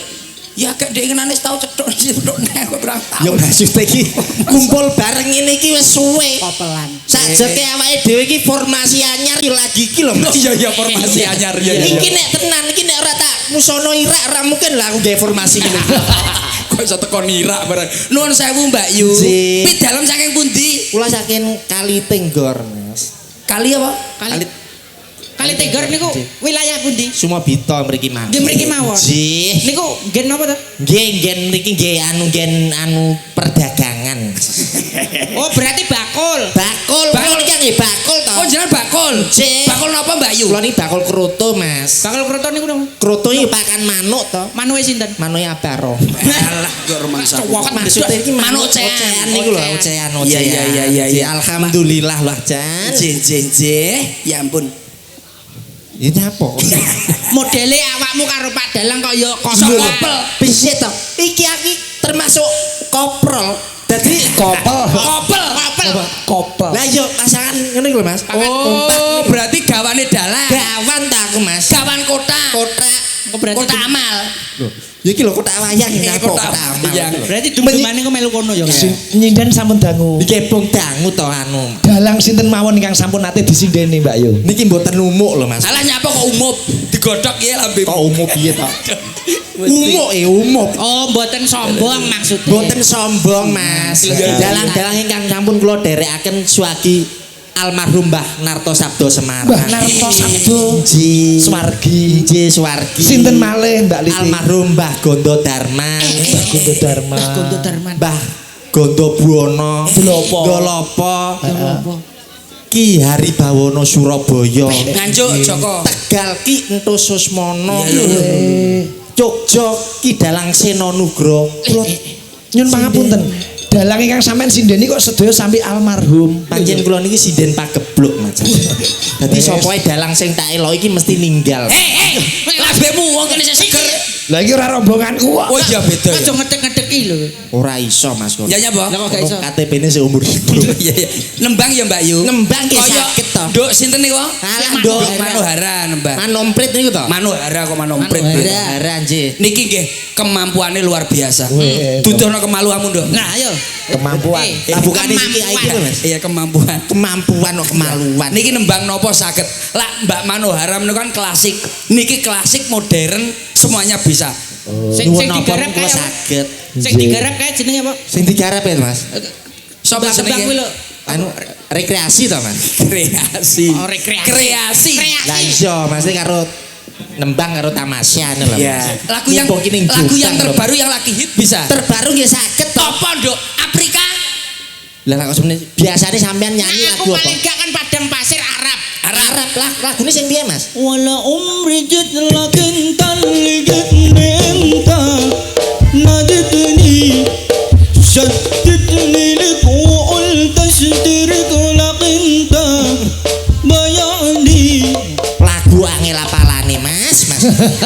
Ya gak dek ngenane tau cethuk sih petuk nek kok berang Ya tahun. maksud iki kumpul bareng ngene iki wis suwe. Popelan. Sajeke awake dhewe iki formasi anyar yo lagi iki lho Mas. Iya iya formasi anyar ya. Iki nek tenan iki nek ora tak musono Irak ora mungkin lah aku gawe formasi ngene. Kok iso teko nirak bareng. Nuwun sewu Mbak Yu. Nggih. Pidalem saking pundi? Kula saking Kali Tenggor, Mas. Kali apa? Kali Tenggor niku wilayah pundi? Sumobito mriki mawon. Nggih mriki mawon. Nggih. Niku ngen napa to? Nggih mriki nggih anu perdagangan. Oh, berarti bakul. Bakul, kula niki nggih bakul to. Oh jenengan bakul. Nggih. Bakul napa Mbak Yu? Kula niki bakul kroto, Mas. Bakul kroto niku napa? Kroto iki pakan manuk to. Manuke sinten? Manuke Abaro. Alah kok rumangsa. Maksudnya iki manuk ocehan niku lho, ocehan. Iya. Alhamdulillah lho, Jan. Jeh. Ya ampun. Ini apa? Modele awakmu karo Pak Dalang kaya Iso kopel. Piye to? Iki aku termasuk koprol. Dadi Kopel. kopel. Lah yo pasangan ngene lho Mas. Oh, berarti gawane dalang. Gawan ta aku Mas. Gawan kota. Kota amal. Loh, ya iki lho kotak wayang ini apa Kotak kotak amal. wayang. Berarti dumdumane kok melu kono ya. Nyinden sampun dangu. Iki bong dangu to anu. Dalang sinten mawon ingkang sampun nate disindeni Mbak Yu. Niki mboten umuk lho Mas. Alah nyapa kok umup? Digodhog ya lambe. Kok umuk piye to? Umuk. Oh, mboten sombong maksudnya. Mboten sombong Mas. Iya. Dalang-dalang ingkang sampun kula dherekaken suwagi almarhum Mbah Narto Sabdo Semarang. Mbah Narto Sabdo Ji Swargi. Ji Swargi. Sinten malih Mbak Liti? Almarhum Mbah Gondo Darman. Mbah Gondo Darman. Gondo Darman. Mbah Gondo Buwono. Dolopo. Ki Haribawono Surabaya. Nganjuk Joko. Tegal Ki Entus Susmono. Eh, Jogja Ki Dalang Sena Nugroho. Nyun pangapunten. Dalang ingkang sampean sindeni kok sedaya sampai almarhum. Panjen kula niki sinden pagebluk Mas. Dadi sapa ae dalang sing tak eloki iki mesti ninggal. Labemu wong kene sik seger. Lah iki ora rombonganku kok. Oh iya beda ya. Aja ngedek-ngedeki lho. Ora iso Mas kok. Ya nyapa? Lah kok gak iso? KTP-ne seumur hidup. Iya. Nembang ya Mbak Yu. Nembang ki Kaya sakit to. Nduk sinten niku? Alah Nduk nduk Manohara nembang. Manomprit niku to. Manohara kok Manomprit. Manohara nggih. Niki nggih kemampuannya luar biasa. Weh, Dudono kemaluanmu Nduk. Nah, ayo. Kemampuan. Lah bukane iki iki lho Mas. Iya kemampuan. Kemampuan kok kemaluan. Niki nembang nopo saged. Lah Mbak Manohara menika kan klasik. Niki klasik modern semuanya bisa. Sing digarap kula kaya saged. sing digarap kaya jenenge apa? Sing digarap ya Mas. Sopo Tembang kuwi jenenge? lho. Anu rekreasi to Mas. Kreasi. Oh, rekreasi. Kreasi. Lah iya Mas karo nembang karo tamasya ngono lho. Ya. Mas. Lagu yang Mumpung ini lagu yang Jogja, terbaru yang lagi hit bisa. terbaru nggih saged to. Apa Nduk? Afrika? Lah kok sebenarnya biasanya sampean nyanyi Aku lagu apa? paling gak kan padang pasir Arab. Arab lah lagune sing piye Mas? Wala umrijit lakin taligit minta najidni shaddidni liqul tashdirik lakinta bayani. Lagu angel apalane Mas.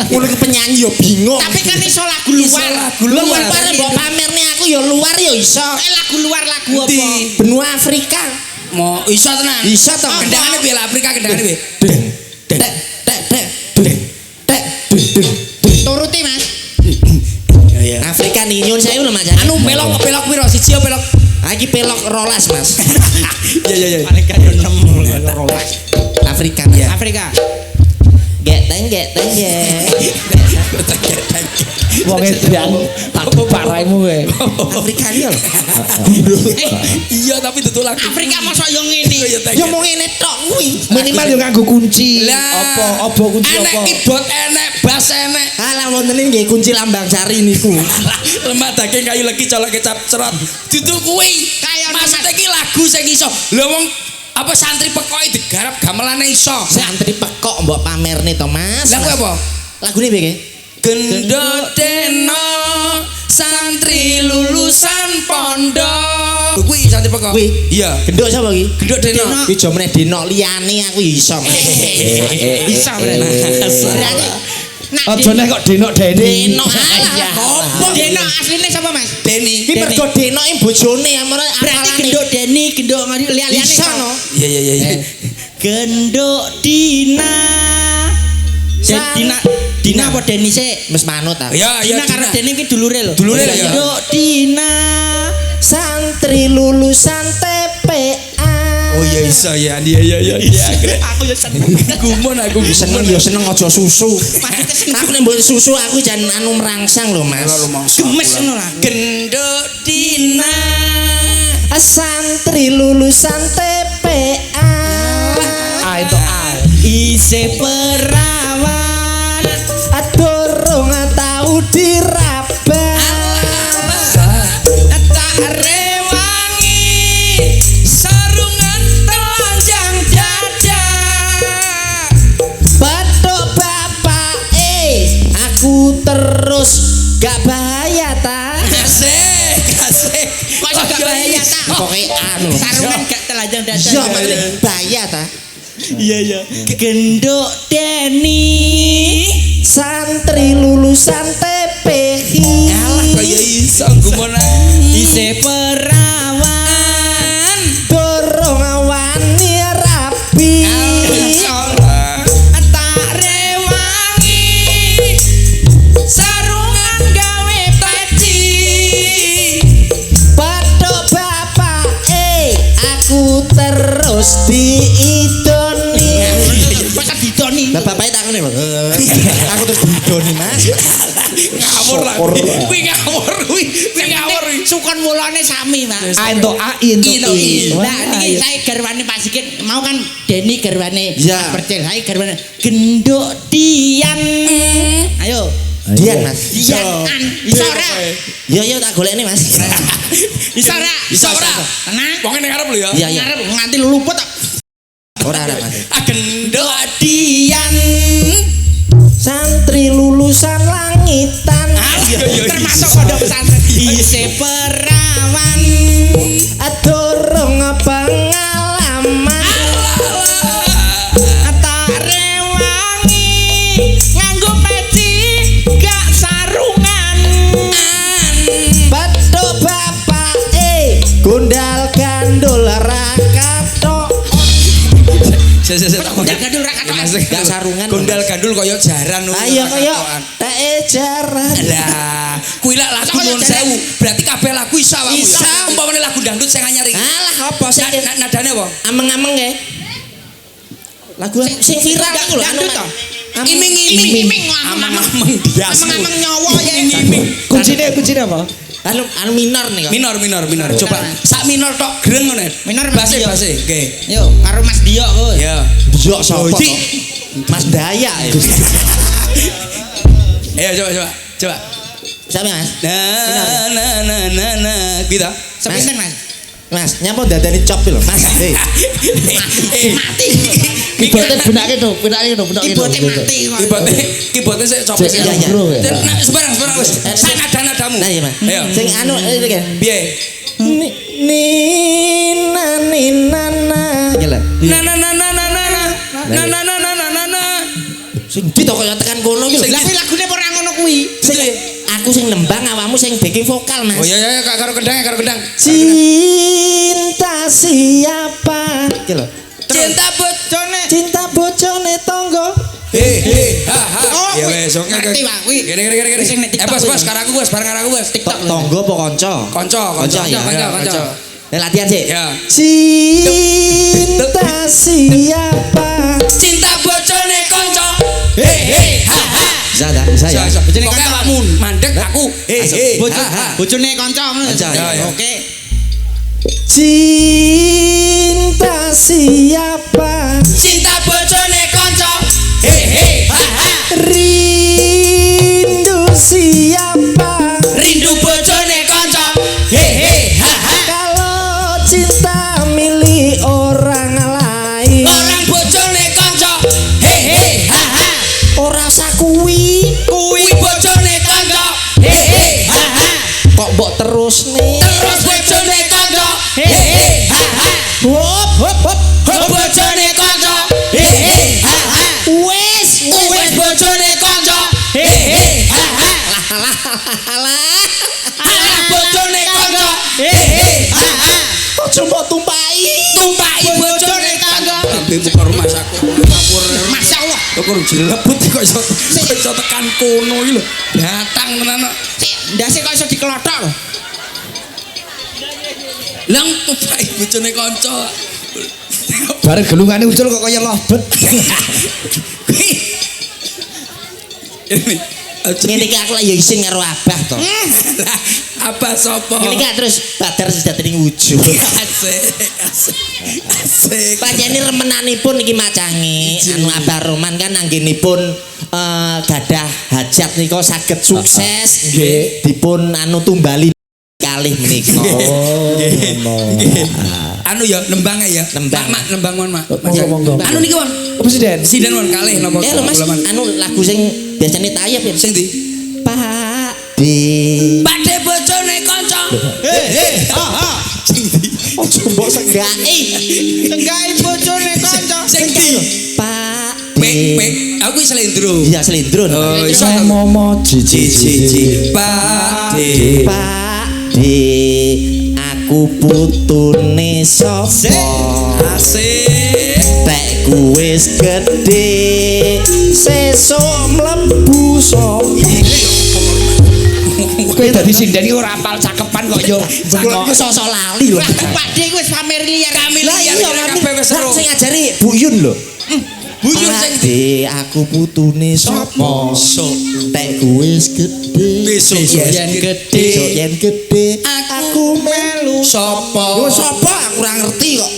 Ngono ki penyanyi yo bingung. Tapi kan iso lagu Iso luar. lagu Lu luar. kemarin mbok pamerne aku yo luar yo iso. Lagu luar lagu apa? Di Benua Afrika. mau iso tenan. Iso to. Kendangane piye lah Afrika kendangane piye? Tek Turuti Mas. Iya. Afrika nih nyun saya lho Mas. Anu pelok piro siji pelok. Ah, iki pelok rolas Mas. Iya. Paling gak 6 Afrika ya. Afrika. Geteng ya. Wong edan aku paraimu kowe. Afrika yo. Iya tapi tutul lagu. Afrika mosok yo ngene. Yo mau ngene tok kuwi. Minimal yo nganggo kunci. Lah. Apa kunci Enek apa? keyboard enek, bass enek. Alah wonten iki nggih kunci lambang sari niku. Lemak daging kayu legi colok kecap cerot. Dudu kuwi. Kaya Maksudnya iki lagu sing iso. Lha wong apa santri pekoke digarap gamelane iso. Santri pekok mbok pamerne to Mas. Lah kuwi apa? Lagune piye ki? Gendot deno santri lulusan pondok. Kuwi santri pekok. Kuwi? Iya. Gendok sapa ki? Gendok deno. Ki jomene denok liyane aku iso. Bisa berarti. Nah, Aja nek kok denok deni. Denok alah Apa Deno asline sapa Mas? Deni. Ki mergo denoke bojone amane Berarti gendok Deni, gendok liyane Iso no. Iya. Gendok Dina. Dina apa Deni sik? Wis manut ta. Iya, Dina karo Deni ki dulure lho. Dulure lho, ya. Gendok Dina. Santri lulusan TPA. Oh iya iso ya. Iya. Aku ya seneng. Gumun aku Seneng ya seneng aja susu. Aku nek mbok susu aku jan anu merangsang lho Mas. Gemes ngono lah. Gendok dina Santri lulusan TPA. Itu Ise perawan adorong tau diraba. tak rewangi sarungan telanjang dada. Bathuk bapak aku terus gak bahaya ta. Asik. Kok gak bahaya ta? Pokoke anu. Sarungan gak telanjang dada. Iya, maksudnya bahaya ta. Iya. Gendok Deni. Santri lulusan TPI. Alah kaya iso gumun. Ise perawan Dorong wani rapi. tak rewangi sarungan gawe peci. Bathuk bapak aku terus diidoni. Masa didoni. Lah bapaknya tak ngene lho. Aku terus diidoni Mas. Ngawur lah. Kuwi ngawur. Sukon mulane sami, Mas. Ento I. Nah, niki saya garwane Pak Sikit, mau kan Deni garwane Ya. Mas Percil, saya garwane Gendok Dian. Ayo. Dian Mas. Dian. Iso ora? Yo tak golekne Mas. Iso ora? Iso ora? Tenang. Wong ning arep lho ya. Iya iya. Ngarep nganti luput kok. Ora Mas. Gendok Dian. Santri lulusan langitan. Termasuk pondok pesantren. Ise perawan Dorong pengalaman. tak rewangi nganggo peci gak sarungan. Bathuk bapak gondal gandul rakatok. Tak Gak gadul ra katok. Gak sarungan. Gondal gandul koyo jaran. Ayo koyo tak jaran. Lah, kuwi lak lagu Koyo nuwun jaran. sewu. Berarti kabeh lagu iso awakmu. Iso. Umpamane lagu dangdut sing anyar iki. Alah apa sih? Nadane apa? Ameng-ameng ya. Lagu sing viral iku lho. Dangdut to? Iming-iming. Amang-amang bias. Amang nyawa ya. Kuncine apa? Anu minor nih kok. Minor. Coba sak minor tok greng ngono. Minor base. Mas Oke. Yo, karo Mas Dio kowe. Ya. Yo sapa? Mas Daya ya. Ayo coba. Siapa Mas? Na. Gitu. Sepinten Mas? Mas, nyapa dadani cop lho, Mas. Mati. Kibote benake to. Ibote mati kok. Kibote sik coba sik. Iya, iya. Nah, sebarang wis. Sak nada-nadamu. Nah iya Mas. Ayo. Sing anu iki kan. Piye? Nina. Gila. Na. Sing di to kaya tekan kono iki lho. Lah kuwi lagune ora ngono kuwi. Sing aku sing nembang awakmu sing backing vokal Mas. Oh iya karo kendang. Cinta siapa? Iki lho. Cinta bojone tonggo. Ha. Oh, Ya wes oke. ngerti, Pak, kuwi. Gini. Sing nek TikTok Bos, kuwi. karo aku bos, bareng karo aku bos. Tonggo apa kanca? Kanca ya. kanca. Nek latihan sih. Ya. Cinta siapa? Cinta bojone kanca. Ha. Bisa dah, bisa ya. Bojone kanca awakmu mandek aku. Bojone kanca ngono. Kanca, ya. Oke. Cinta siapa? Cinta bojone kanca. Ha. Rindu siapa? Rindu bojone kanca. Ha. Kalau cinta milik orang lain, Orang bojone kanca. Ha. ora sakui. Kuwi bojone kanca. Ha. Kok mbok terus nih? Terus bojone kanca. Ha. Hop hop hop. Bojone kanca. Ha. Wes Wes bojone kanca. Ha. Alah bojone kanca. Ha. Ojo mbok tumpahi. Tumpaki bojone kanca. Ambemu karo Mas aku. Ngapur. Masyaallah. Kok jelebut kok iso tekan kono iki lho. Batang tenan kok. Ndase kok iso diklothok lho. Lang tumpaki bojone kanca. Bareng gelungane ucul kok kaya lobet. Ngene iki aku lak ya isin karo Abah to. Lah, Abah sapa? Ngene iki terus Badar sejahtering wujud. Asik. Panjenengan remenanipun iki macange anu Abah Roman kan anggenipun gadah hajat nika saged sukses nggih dipun anu tumbali kalih menika. Anu ya nembang ya. Mak nembang mon mak. Monggo. Anu niki mon. Presiden. Presiden mon kalih napa? Ya lho Mas, anu lagu sing biasane tayap ya. Sing ndi? Pak D. Pakde bojone kanca. Sing ndi? Ojo mbok senggai. Tenggai bojone kanca. Sing ndi? Pak D. Pek. Aku selendro. Iya selendro. Oh, iso. Momo Cici. Pakde. Pak D. Aku putune sapa? Asik. Tekku wis gedhe sesuk mlebu sapa? Kowe dadi sinden iki ora apal cakepan kok yo. Kok sosok lali lho. Pak D wis pamer liar. Kami Lah liar iya kabeh wis seru. sing ngajari Buyun lho. Buyun sing Pak D, aku putune sapa? Sok. Tekku wis gedhe. Besok yen Besok gedhe. yen gedhe aku melu. Sapa? Yo sapa aku ora ngerti kok.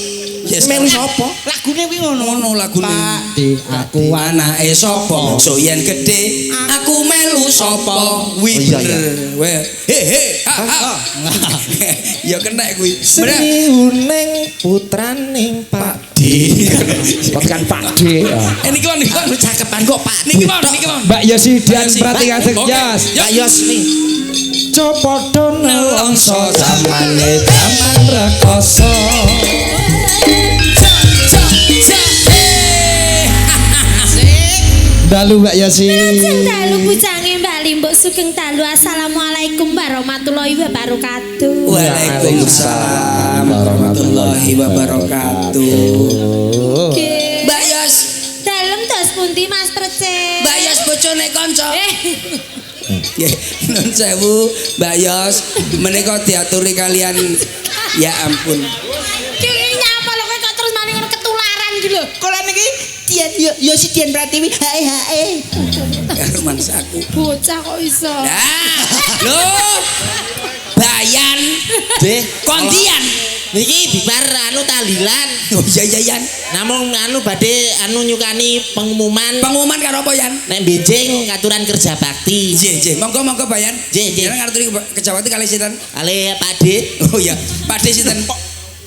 Yes. Melu sapa? Lagune kuwi ngono. Ngono lagune. Di Aku anake sapa? So yen gedhe aku melu sapa? Kuwi Oh, iya, iya. bener. Weh. He. Ha. Ya kena kuwi. Bener. Sriuning putraning Pak D. Bukan Pak D. Niki mon, niki mon. Aku cakepan kok Pak D. Niki mon, niki mon. Mbak Yosi dan Yosi. Pratikasih Oke. Yos. Pak Yos nih. Copodo nelongso zamane zaman rekoso. Dalu Mbak Yosi. Dalu pucange Mbak Limbuk Sugeng dalu. Assalamualaikum warahmatullahi wabarakatuh. Waalaikumsalam warahmatullahi wabarakatuh. Nggih. Mbak Yos, Dalem tos pundi Mas Trece? Mbak Yos bojone kanca. Nggih, nun sewu Mbak Yos, menika diaturi kalian ya ampun. Ki nyapa lho kowe kok terus maning ketularan iki lho. Kula niki Dian yo si Dian Pratiwi. Hae. Karo mansaku. Bocah kok iso. Nah, lho. Bayan Deh, kondian. niki bibar anu tahlilan. Oh iya Yan. Namun anu badhe anu nyukani pengumuman Pengumuman karo apa Yan? nek benjing aturan kerja bakti. Nggih. Monggo Bayan. Nggih. Jenengan ngarturi kejawati kali sinten? Ale Pak D. Oh iya, Pak De sinten?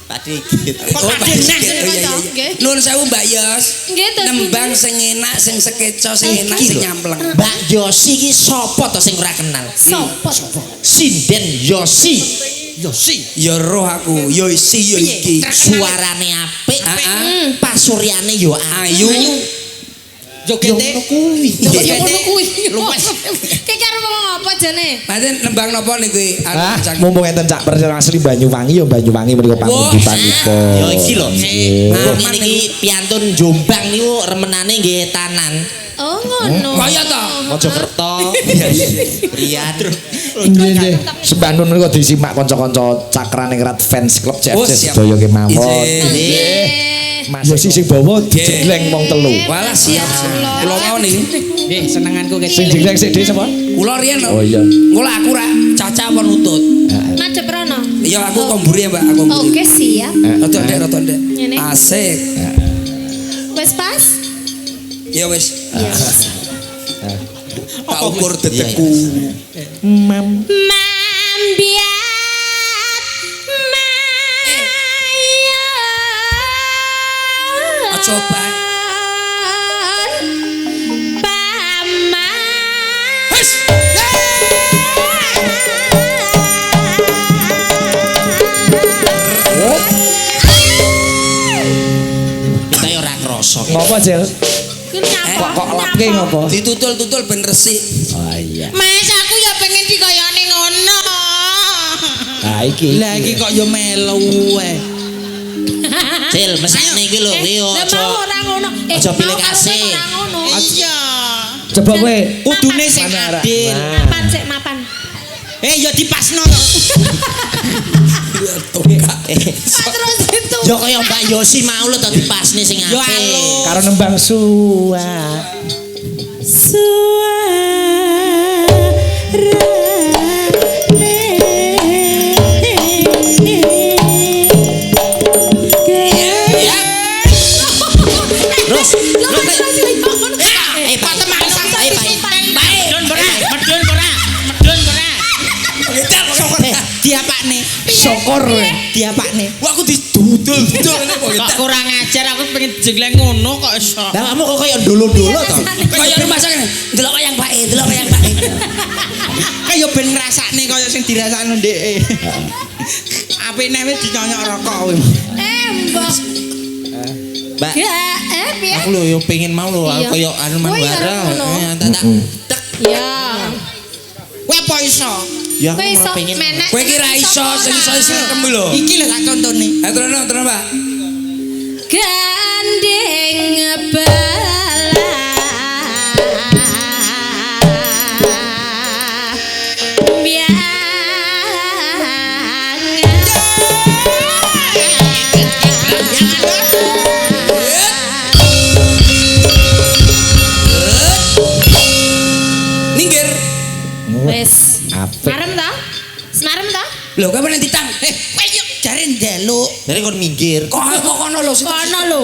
Pak D gitu. Oh, Pak De. Nggih. Oh iya. Nggih. Nuwun sewu Mbak Yos. Nggih, tos. Nembang sing enak, sing sekeco, sing enak, Iki sing lho. nyampleng. Mbak Yosi ki sapa to sing ora kenal? Sopo? Sinden Yosi. Ya roh aku, yo isi yo iki. Suarane apik. Heeh. Pasuryane yo Ayu. Jogete kuwi. Ya ngono kuwi. Ki karo ngomong apa jane? Pancen nembang napa niku? Ah, mumpung enten Cak Persen asli Banyuwangi ya Banyuwangi menika pangruditanipun. Yo iki lho. Nah, Nah, niki piantun Jombang niku remenane nggih Tanan. Oh ngono. Kaya to. Mojokerto. Riyad. Nggih. Sembah nun menika disimak kanca-kanca Cakrane Rat Fans Club Oh, CFC siap. sedaya kemawon. Izin. Mas Yosi sing bawa dijegleng wong telu. Walah siap. Kula mau niki. Nggih, senenganku Sing kecil. jegleng sik dhewe sapa? Kula riyen lho. Oh iya. Kula aku ra caca apa nutut. Madhep rono. Ya aku komburi ya Mbak, aku komburi. Oke, siap. Rada ndek. Ngene. Asik. Wes pas? Ya wis. Iya. Tak ukur detekku. Mam. Mambiat Maya. Coba. Paman. Wis. Kita yo ora krasa. Ngopo, Jel? Ku nyapa? Kok lapke ngopo? Ditutul-tutul ben resik. Oh iya. Mas aku ya pengen dikoyoni ngono. Nah iki. Lah iki kok yo melu wae. Cil, mesane iki lho, kuwi Lah aja. mau ora ngono. Aja mau pilih karo kasih. kowe ora ngono. Iya. Coba kowe. Kudune sing Mana, Ra? adil. Mapan sik mapan. Ya dipasno to. Terus itu. Ya kaya Mbak Yosi mau lho to dipasne sing apik. Yo alus. Karo nembang suwa. Syukur diapakne. Wah aku didudul-dudul ngene kok Kok ngetek. kurang ajar aku pengen jegleng ngono kok iso. Lah kamu kok kaya dolo-dolo to. Kaya rumah sakit. Delok wayang bae, delok wayang bae. Kaya ben ngrasakne kaya sing dirasakno ndeke. Apine wis dinyonyok rokok kowe. Mbok. Mbak, Ya, piye? aku lho yo pengen mau lho Iya. kaya anu Oh, iya, manwara. ngono. Tak tek. Ya. Kowe apa iso? Ya aku Kowe iso mau pengen. menek. Kowe kira iso sing iso singkem lho. Iki lho tak contone. Terus Pak. Gandeng Minggir. Wes. Apik. Marem ta? Semarem ta? Lho kowe meneh ditang. Kowe yo jare njaluk. Dari kon minggir. Kok kono lho sih. Kono lho.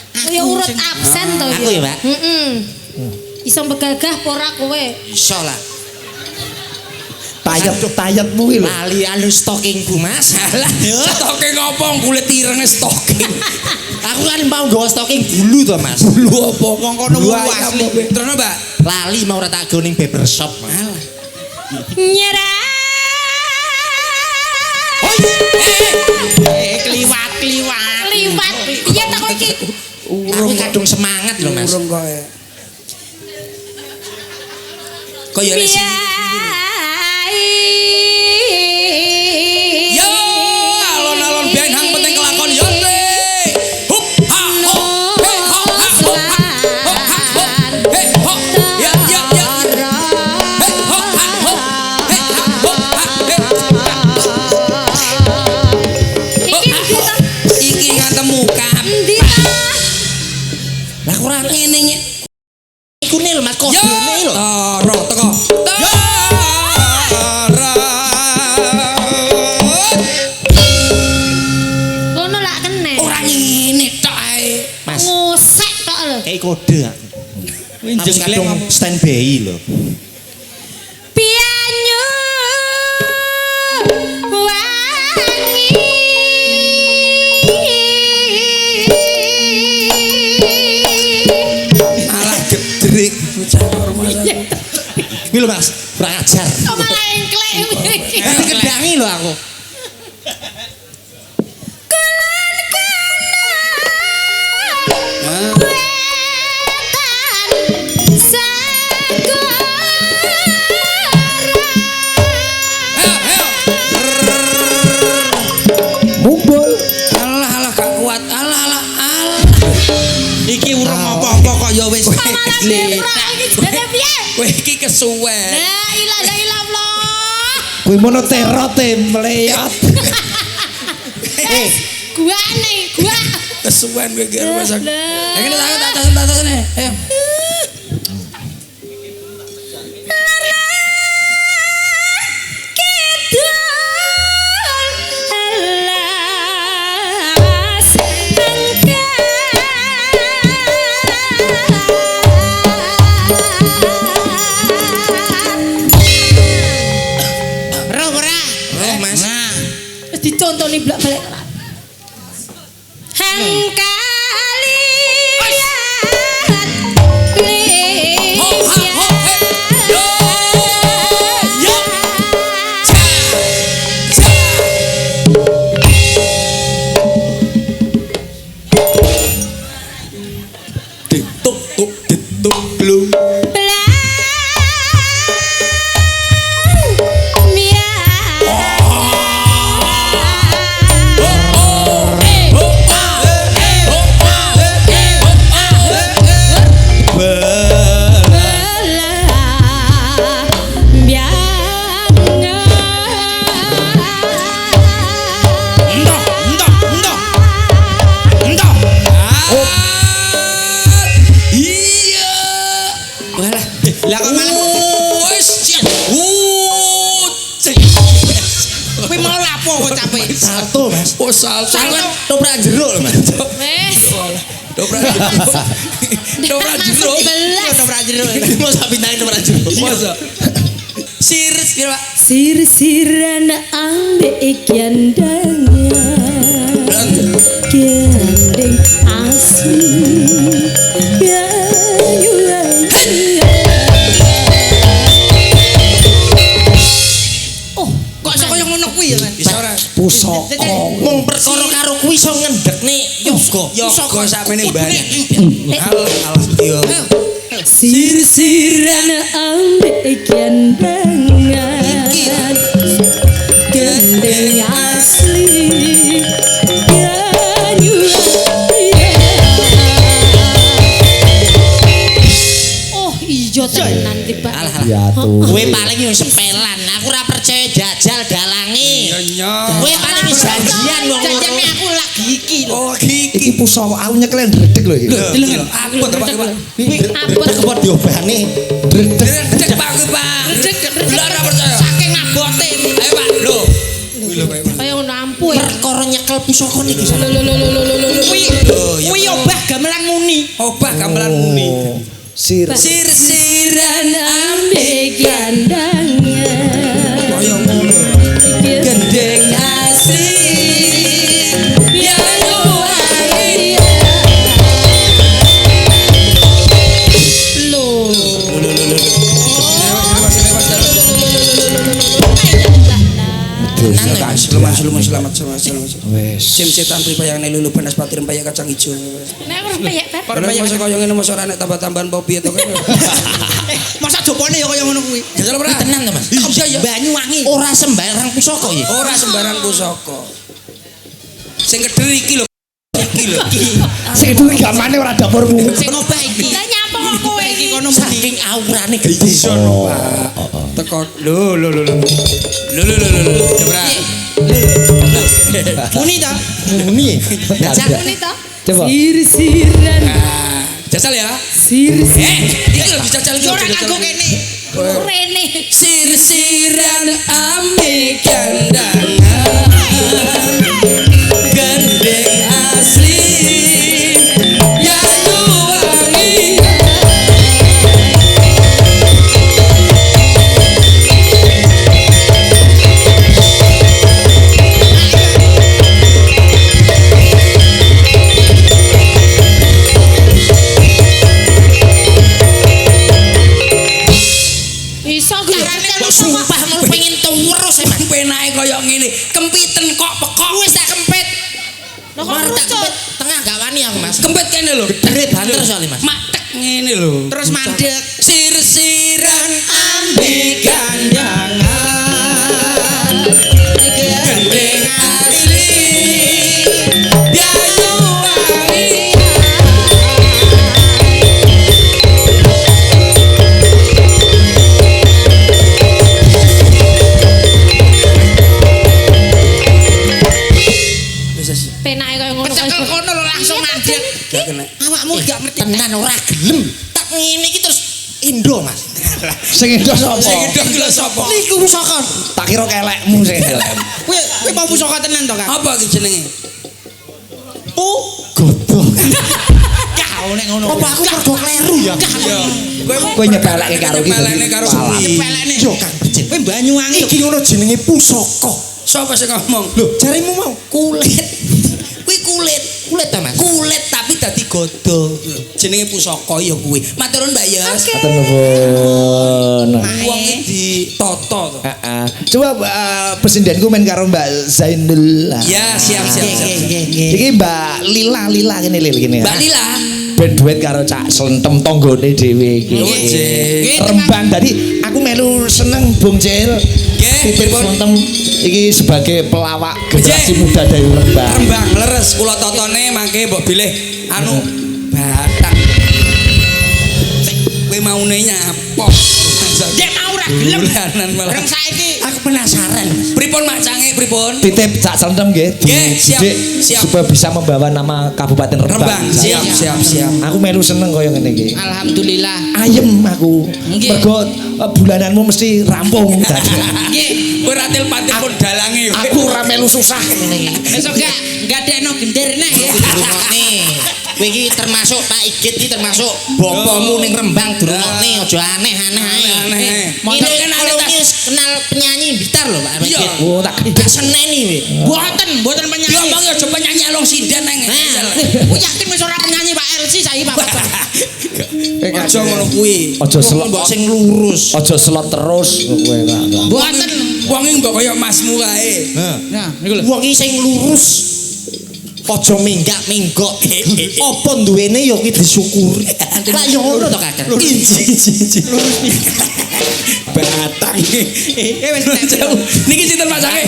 Kaya urut absen to Aku ya, Mbak? Heeh. Iso begagah apa ora kowe? Iso lah. Tayet-tayetmu iki lho. Lali anu stockingku Mas. Lah, stocking ngopo kulit irenge stocking. Aku kan mau nggawa stocking bulu to Mas. Lu apa? Wong kono Lu wong ayam asli. apa? Terus Mbak. Lali mau ora tak go ning barbershop malah. Nyerah. Kliwat. Liwat. Iya ta kowe iki? Aku kadung semangat lho Mas. Urung kowe. Kaya lek sing Yo, alon-alon ben hang penting kelakon yo. Hup ha ho. He ho ha ho. Ho ha ho. He ho. Ya ya ya. He ho ha ho. He ha ho ha. Iki ndi ta? Iki ngantem muka. Ndi ta? Lah ora ngene nyek. Iku ne lho Mas Yo. kodene lho. Toro teko. Ngono lak kene. Ora ngene tok ae. Mas, Ngosek tok lho. kayak kode aku. Aku Jengleng kadung standby lho. Pianyu wangi. Malah gedrik bocah normal. Kuwi lho Mas, ora ajar. Kok malah engklek. Kedangi lho aku. Mumbul. Alah alah gak kuat. Alah alah alah. Iki urung apa-apa kok ya wis. Kowe iki kesuwen. La ilaha illallah. Kuwi mono terote mleyot. Gua nih, gua. Kesuwen kowe iki rumah sakit. Lah. Ya kene tak nih. Ayo. Roh ora? Roh, Mas. Nah, Wis dicontoni blak-balik. Hang Dituk tuk dituk lu. salsa kan Toprak jeruk lho, Mas. Wes. Dobrak dobrak jeruk. Toprak jeruk. Mosok bintang toprak jeruk. Masa siris kira Pak. Sir-siran ambek gandangan gandeng asli ya oh Kok iso kaya ngono kuwi ya, Mas? Bisa ora? Pusaka. Mung perkara karo kuwi iso ngendhekne yoga. Yoga sakmene mbane. Alah yo. sir-siran ambek gandangan gandeng asli ya oh iya tenan tiba Ya tuh. Kowe paling yo sepelan. Aku ora percaya jajal dalange. Iya. Kowe paling wis janjian wong Janjane aku lagi iki lho. Oh iki. Iki pusaka aku nyeklen dredeg lho iki. Delengen. Aku kok Pak. apa kebot diobani. Dredeg Pak kuwi Pak. Lha ora percaya. Saking ngabote. Ayo Pak. Lho. Kuwi lho Pak. kaya ngono ampuh ya Perkara nyekel pusaka niki. Kuwi obah gamelan muni. Obah gamelan muni. sir-siran ambek gandangan Kaya ngono. Gendeng asli. Ya nuwari. Loh. Selamat. Wes. Sim setan pripayang lulu panas patir paya kacang ijo. Nek ora peyek ta. Kalau masa kaya ngene masa ora nek tambah-tambahan apa piye to kene. Masa jopone ya kaya ngono kuwi. Jajal ora? Tenan to, Mas. Iya ya. Banyuwangi. Ora sembarang pusaka ya. Ora sembarang pusaka. Sing keder iki lho. Iki lho. Sing duwe gamane ora dapurmu. Sing obah iki. Lah nyapa kok kowe Iki iki? kono muni. Saking aurane gede. Sono Pak. Teko lho. Coba. Muni ta? Muni. Ini to. Coba. Sir-siran Nah, jajal ya. sir-siran Iki lho dijajal iki. Ora kanggo kene. rene. Sir-siran ambek gandangan. Gendeng asli. Ya nuwari. Iso ku ya. Kok sumpah mau pengen terus emang. Penake kaya ngene, kempiten kok pekok wis tak kempit. Lah kok Martak rucut. tengah gak wani aku, Mas. Kempit kene lho. Gedere banter soalnya, Mas. Matek ngene lho. Terus mandek. Sir-siran ambek gandangan. Gendeng asli. Biayu wangi. Penake kaya ngono Cekel kono lho langsung mandek. Gak kena. Awakmu gak ngerti. Tenan ora gelem. Tak ngene iki terus Indo, Mas. Sing edo sapa? Sing gedhe ki lho sapa? Niku pusaka. Tak kira kelekmu sing elek. Kuwi mau pusaka tenan to, Kak? Apa iki jenenge? Godoh. Kau nek ngono. Apa aku mergo kleru ya? Kowe nyepelekke karo iki. Nyepelekne karo kuwi. Pelekne. Yo Kang Becik. Kowe Banyuwangi. Iki ngono jenenge pusaka. Sapa sing ngomong? Lho, jarimu mau Kulit. Kuwi kulit. Kulit ta, Mas? Kulit tapi dadi godho. Jenenge pusaka ya kuwi. Maturun Mbak Yas. Atur nuwun. Wong ditata to. Heeh. Coba presendenku main karo Mbak Zainul. Ya, siap. Iki Mbak Lila kene Lil kene. Mbak Lila. Ben duet karo Cak Slentem tanggane dhewe iki. Oh, Jeng. Rembang tadi aku melu seneng Bung Cil. Nggih, Titip pripun? Slentem iki sebagai pelawak generasi Jeng. muda dari Rembang. Rembang leres kula totone mangke mbok bilih anu batang. Kowe maune nyapa? Dek mau ora gelem. Bulanan malah. Reng saiki Aku penasaran. Pripun Mak Cange pripun? Titip Cak Slentem nggih. Nggih, siap, dididik siap. supaya bisa membawa nama Kabupaten Rembang. Rembang, siap. Aku melu seneng kaya ngene iki. alhamdulillah. Ayem aku. Nggih. Mergo bulananmu mesti rampung. Nggih, Kowe ratil patil pun dalange. Aku ora melu susah ngene iki. Besok gak adekno gender neh ya. Durungokne. Kowe iki termasuk Pak Igit iki termasuk bapamu ning Rembang durungokne aja aneh-aneh ae. Aneh. Motor kan kenal penyanyi Blitar lho Pak Igit. Oh tak Tak seneni we. Mboten Yo penyanyi. bang yo coba nyanyi Along Sinden nang. Aku yakin wis ora penyanyi Pak Elsi saiki Pak. Aja ngono kuwi. Aja selot Mbok sing lurus. aja selot terus kowe enggak. Mboten. Wong iki mbok kaya masmu kae. Nah, niku lho. Wong iki sing lurus. Aja minggak-minggok. Apa duwene ya ki disyukuri. Lah ya ngono to Kakang. Batang. Wis Niki sinten Pak Sange?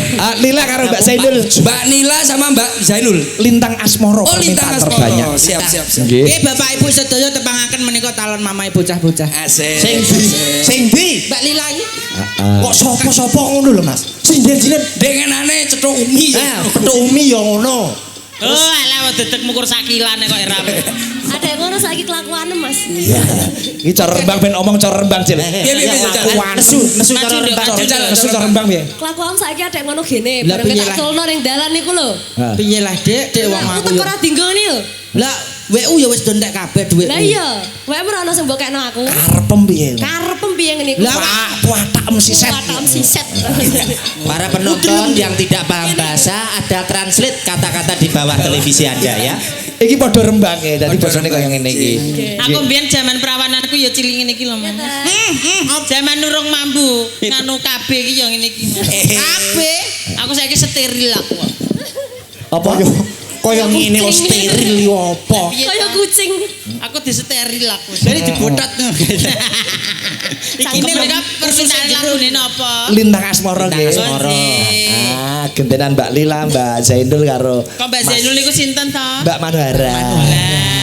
Lila karo Mbak Zainul Mbak Nila sama Mbak Zainul. Lintang Asmoro Oh, Lintang permintaan Asmoro. terbanyak. Siap. Nggih. Oke, Bapak Ibu sedaya tepangaken menika talon mamae bocah-bocah. Asik. Sing ndi? Mbak Lila iki. Kok sapa-sapa ngono lho Mas? Sinden-sinden. Dengenane cethuk umi. Petuk umi ya ngono. Oh, alah dedek mukur sakilane kok eram. Ada yang ngono saiki kelakuane Mas. Iki cara Rembang ben omong cara Rembang Cil. Nesu cara Rembang. Nesu cara Rembang piye? Kelakuan saiki ada yang ngono gene, Lah, bareng piye tak lah? culno ning dalan niku lho. Piye lah Dek wong Aku aku teko ya. ora dinggoni lho. Lah WU ya wis ndek kabeh dhuwit. Lah iya, wae ora ono sing mbokekno aku. Karepem piye? Karepem piye ngene iku? Lah, Watak mesti set. Watam siset. Para penonton yang tidak paham bahasa ada translate kata-kata di bawah televisi Anda ya. Iki padha Rembang ya, dadi basane kaya ngene iki. Aku mbiyen zaman prawananku ya cilik ngene iki lho, Mas. Zaman nurung mambu, nganu KB iki ya ngene iki. KB. Aku saiki steril aku. Apa yo? Kaya ngene wis steril yo apa? Kaya kucing. Aku disteril aku. Jadi dibotat. Iki mereka permintaan lagune napa? Lintang Asmoro nggih. Asmoro. Gentenan Mbak Lila, Mbak Zainul karo Kok Mbak Zainul niku sinten to? Mbak Manuhara.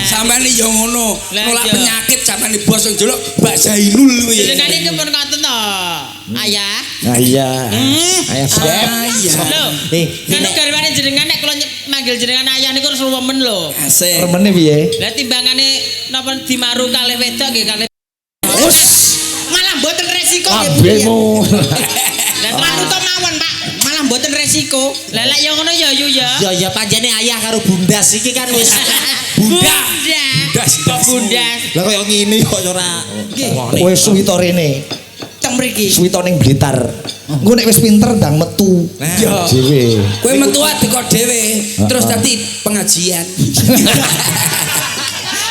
Sampeyan yo ngono. Lah, Nolak iya. penyakit sampeyan di bos ndelok Mbak Zainul kuwi. Jenengane iki pun ngoten to. Ayah. Iya. Ayah Chef. Lho, kan garwane jenengan nek kula manggil jenengan ayah niku terus remen lho. Asik. Remene piye? Lah timbangane napa dimaru kalih wedok nggih kalih malah mboten resiko nggih Bu. Abemu. Lah terlalu to mawon Pak, malah mboten resiko. Lah lek yo ngono ya yu ya. Ya ya panjene ayah karo bundas iki kan wis Bunda. Bundas. Lah kaya ngene kok ora. Kowe suwita rene. Teng mriki. Suwita ning Blitar. Engko nek wis pinter ndang metu. Yo. Dhewe. Kowe metu kok dhewe, terus dadi pengajian.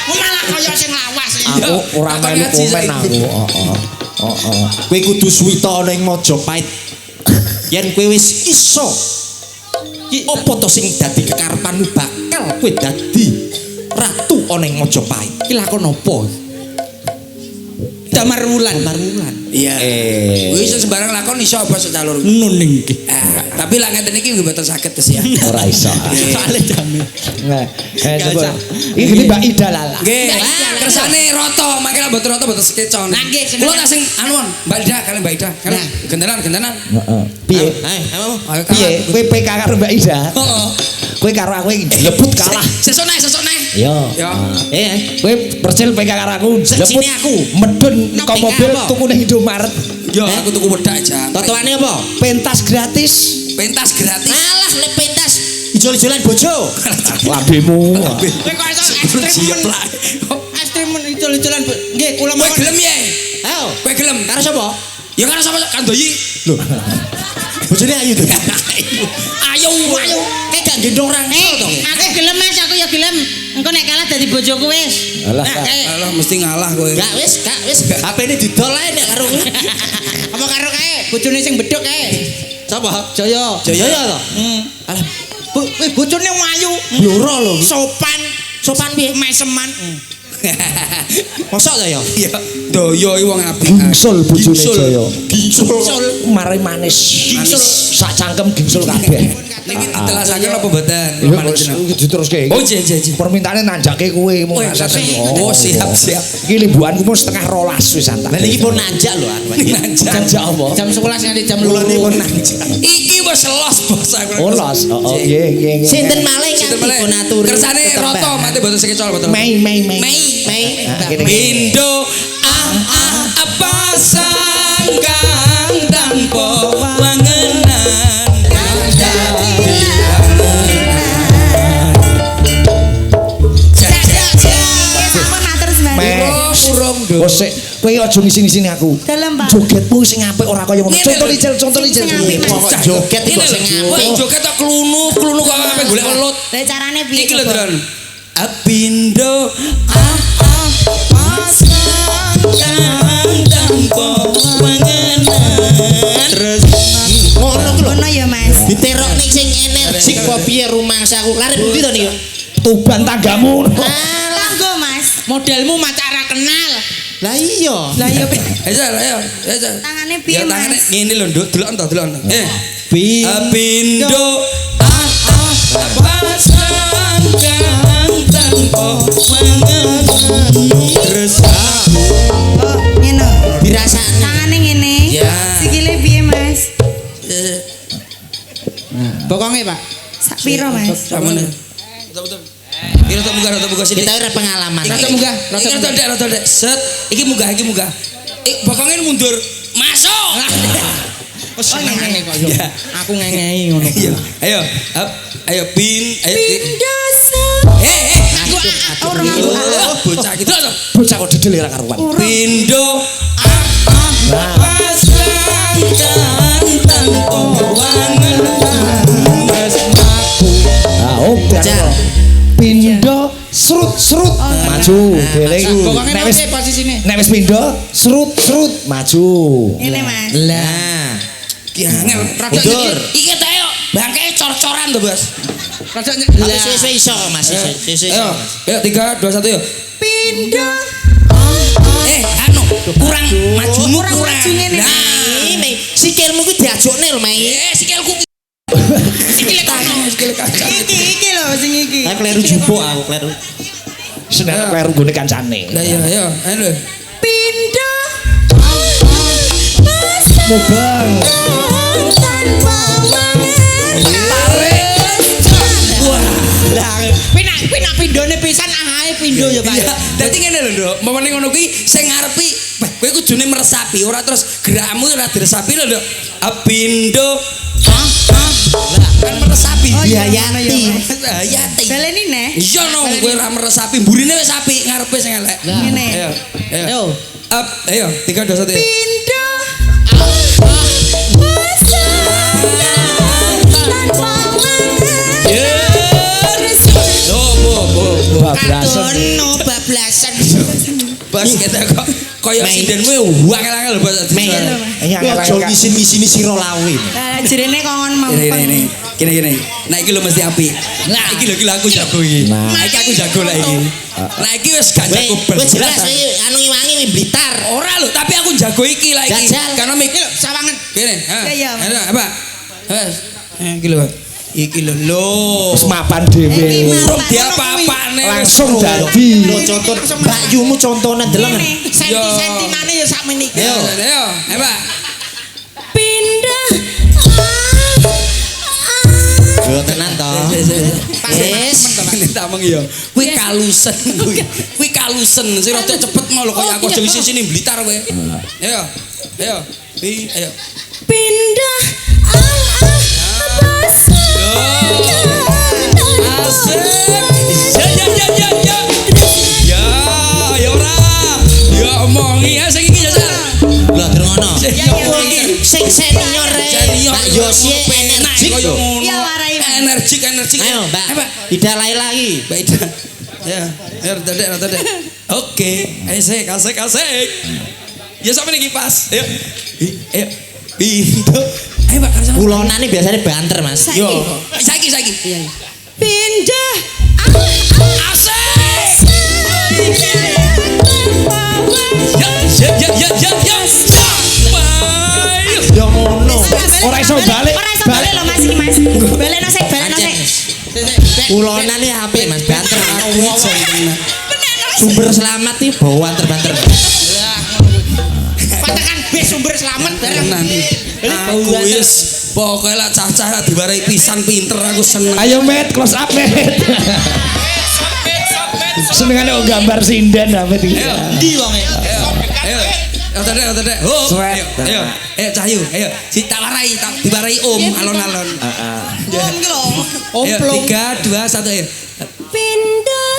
Malah kaya sing lawas. Aku ora Takon melu ngaji komen saiki. aku. Kowe kudu suwita ana ing Majapahit. Yen kowe wis iso apa to sing dadi kekarepanmu bakal kowe dadi ratu ana ing Majapahit. Ki lakon apa? Damar wulan. Iya. Kuwi iso sembarang lakon iso apa secalur. Nuning iki. Tapi lek ngeten iki nggih mboten saged tes ya. Ora iso. Soale jame. Nah, coba. Iki Mbak Ida Lala. Nggih. Kersane roto, makane mboten roto mboten sekecon. Nah, nggih, Kula tak sing anuan, Mbak Ida kalian Mbak Ida. Kalian gentenan. Heeh. Piye? Ayo. Ayo Piye? Kowe PK karo Mbak Ida? Heeh. Kowe karo aku lebut kalah. Sesuk naik. Yo. Yo. Kowe percil PK karo aku. Sini aku. Medun Nang kok PK mobil apa? tuku ning Indomaret. Yo aku tuku wedak jan. Totoane apa? Pentas gratis. Pentas gratis. Alah lek pentas ijol-ijolan bojo. Labemu. Kowe kok iso Siap lah. ekstrem ijol-ijolan nggih kula Kowe gelem ye? Ayo. Kowe gelem? Karo sapa? Ya karo sapa kandoyi? Lho. Bojone ayu to. Ayo. Kayak gak gendong rangkul to. Aku gelem Mas, aku ya gelem. Engko nek kalah dadi bojoku wis. Alah. Alah mesti ngalah kowe. Gak wis. HP-ne didol ae nek karo kowe. Apa karo kae? Bojone sing bedhok kae. Sapa? Jaya. Jaya to? Alah. Bojone ayu. Bloro lho. Sopan piye? Meseman. Mosok ta ya? Iya, doyo iki wong apik. Gingsul bojone Jaya. Gingsul. Mari manis. Gingsul. Sak cangkem gingsul kabeh. Niki ditelasaken apa mboten? Diteruske. Oh, jen. Permintaane nanjake kowe mung Oh, siap. Iki limbuanku mung setengah 12 wis santai. Lah niki pun nanjak lho. Nanjak apa? Jam 11 nganti jam 2. pun nanjak. Iki wis los bos aku. Oh, los. Oh, nggih. Sinten malih Sinten nganti meneh? pun aturi. Kersane roto mate mboten sekecol mboten. Mei. Indo apa sangkan tanpa wangen Lho. Oh sik, kowe aja ngisi-ngisini aku. Dalam, Pak. Jogetmu sing apik ora kaya ngono. Ngene lho. Contoh licil. Sing apik, Mas. Kok joget Ini kok sing lho, kowe apik. joget tok klunu kok ape golek welut. Lah carane piye? Iki lho, coba? Dron. Apindo pasangkan tanpa pengenan. Terus ngono ku lho. Ngono ya, Mas. Diterok ning sing energik apa piye rumangsaku. Lare pundi to niku? Tuban tanggamu. Langgo, Mas. Modelmu macara kenal. Lah iya. Lah ya Ayo. tangane piye, Ya tangane Mas? ngene lho, Nduk. Delok to. Bin. Apindo pasangkan tanpa pengenan. Terus Oh, ngene. Dirasakne. Tangane ngene. Ya. Sikile piye, Mas? Bokongnya Pak. Sak piro, Mas? Samune. Betul. Iki rada munggah sithik. Kita ora pengalaman. Rada munggah. Rada dek. Set. Iki munggah. Bokongnya mundur. Masuk. Oh ngene kok yo. Ya. Aku ngengei ngono. Iya. Ayo. Up. Ayo pin. Ayo. Orang Bocah gitu loh. Bocah kok dedel ora karuan. Pindo pasangkan tanpa wangen tresnaku. Oke. Pindo serut maju deling. Pokoknya Nek wis nanti posisine. nek wis pindo serut maju. Ngene, Mas. Lah. Ki angel. Mundur. Iki ta yo bangke cor-coran to, Bos. Rada Tapi sesuk iso Mas, sesuk. Ayo. Ayo 3 2 1 yo. Pindo. Anu kurang majumu Kurang kurang. maju ngene. Nah, Ini sikilmu ku diajokne lho, Mai. sikilku. Sikile kono, sikile kaca. Iki lho sing iki. Aku kleru jupuk aku kleru. Seneng kleru nggone kancane. Lah iya, ayo. Ayo lho. Pindo. Mubang. Tanpa Lah, pindone pisan ae pindo ya Pak. Iya, dadi ngene lho, Nduk. Momone ngono kuwi sing ngarepi, kowe kudune meresapi, ora terus gerakmu ora diresapi lho, Nduk. Apindo. Lah, kan meresapi. Oh, iya, Hayati. Hayati. baleni neh. Iya no, kowe ora meresapi, mburine wis apik, ngarepe sing elek. Ngene. Ayo. Ayo. Up, ayo. 3 2 1. Pindo. Kartono bablasan. Bos kita kok koyo Mei. sindenmu wangel-angel bos. Mei. Aja ngisin-ngisini sira lawe. Lah jerene kongon mau. Gini. Nah iki lho mesti apik. Nah iki lho aku jago iki. Nah iki aku jago lah iki. Nah iki wis gak jago bel. Wis jelas anu iwangi wi Blitar. Ora lho, tapi aku jago iki lah iki. Jajal. Karena iki lho sawangan. Gini, ha. Iya. Ada apa? Wes. Iki lho. Iki lho. Wis mapan dhewe. Urung diapa-apane Langsung dadi. Lho contoh Bakyumu contone deleng. Senti-sentinane ya sak meniki. Ayo. Apa? Pindah. Yo tenan to. Wis. Ini tameng ya. Kuwi kalusen kuwi. Kuwi kalusen sing rada cepet mau lho kaya aku aja isi sini Blitar kowe. Ayo. Ayo. Ayo. Pindah. Asik. Ya. Ya ora. Ya omongi ya sing iki jajal. Lho derungono. Ya omongi. Sing senior e. Pak Yosi energik Koyo lho. ngono. Ya, warai, Pak. Energik. Ayo, Mbak. Apa? Didalai lagi. Mbak Ida. Ya, rada dek. Oke, asik. Ya sampe iki pas. Ayo. Ayo. Pintu. Ayo Mbak Karsana. Kulonane biasanya banter, Mas. Yo, saiki. Pindah. Asik. Ya. Baik. Yo ngono. Ora iso balik. Ora iso balik lho Mas iki Mas. Balekno sik. Kulonane apik, Mas. Banter. Sumber selamat iki bawa banter-banter. Patakan bis sumber selamat bareng. Tenan. Aku wis pokoke lah cacah diwarai pisan pinter aku seneng. Ayo Met, close up Met. Senengane kok gambar sinden Met iki. Ndi wonge? Ayo. Rata dek. Oh, Sweat. ayo. Cahyu, ayo. Diwarai Om alon-alon. Om ki lho. Ayo, 3 2 1 ayo. Pindah.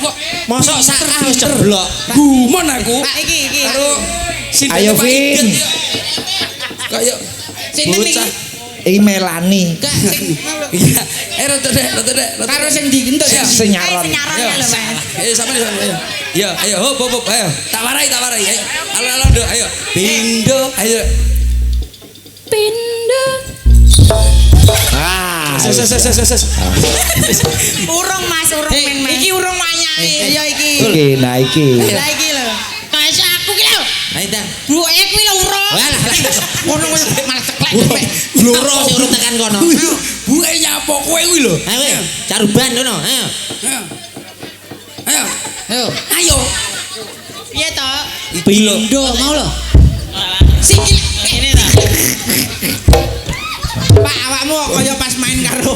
kok. Mosok sakah wis ceblok. Gumon aku. Pak iki. Karo sindene Ayo, Pak Vin. Idet, ya. Kayak Sinten iki? bocah. Iki Melani. Kak sing Iya. Rada dek. karo sing ndi entuk ya. Senyaron. Senyarannya lho, Mas. Ayo sampe ayo. Ya, ayo hop ayo. Tak warai ayo. Halo Nduk, ayo. Pindo, ayo. Pindo. Ah. Ses. Urung Mas, urung men Mas. Iki urung wanyae ya iki. Oke, nah iki. Lah iki lho. Kayak aku ki lho. Ayo ta. Buke kuwi lho urung. Walah. Ngono malah ceklek. Bluro sing urut tekan kono. Buke nyapo kowe kuwi lho. Ayo, caruban kono. Ayo. Ayo. Piye to? Pindo mau lho. Sikil ini ta. Pak awakmu kok kaya pas main karo.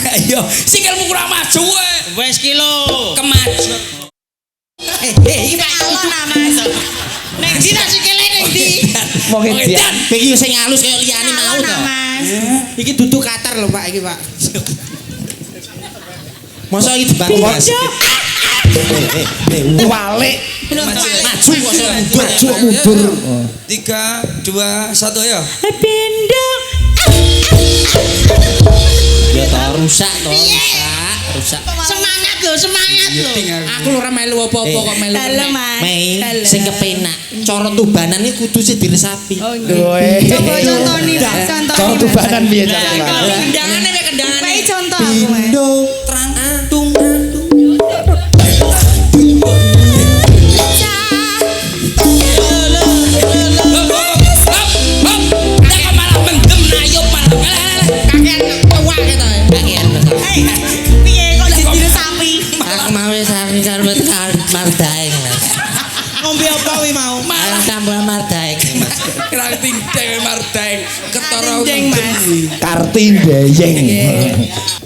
Ayo, sikilmu kurang maju kowe. Wes kilo. Kemaju. Iki Pak Alon ah, Mas. ning ndi ta sikile ning ndi? Wong edan. Iki sing halus kaya liyane mau Alon to. ah, Mas. Iki dudu kater lho Pak iki Pak. Mosok iki dibangun. Walik. Maju kok sing mundur. Maju mundur. 3, 2, 1 ayo. Pindo. Ya to rusak to, rusak. Semangat lho. Aku ora melu apa-apa kok melu. Halo Mas. Mei Halo. sing kepenak. Cara tubanan iki kudu sih diresapi. Oh, Kowe. Coba contoni, contoh. Cara tubanan piye cara tubanan? Kendangane nek kendangane. Baik contoh aku Mas. Pindo trang antung. Hop. Malah mendem nayup malah. Kakean tua gitu. Kakean. Hei, piye kok jadi sapi? Aku mau sari karbet mardaeng. Ngombe apa wi mau? Malah tambah mardaeng. Kerang tindeng mardaeng ketara Tindeng, Mas. Kartindeyeng.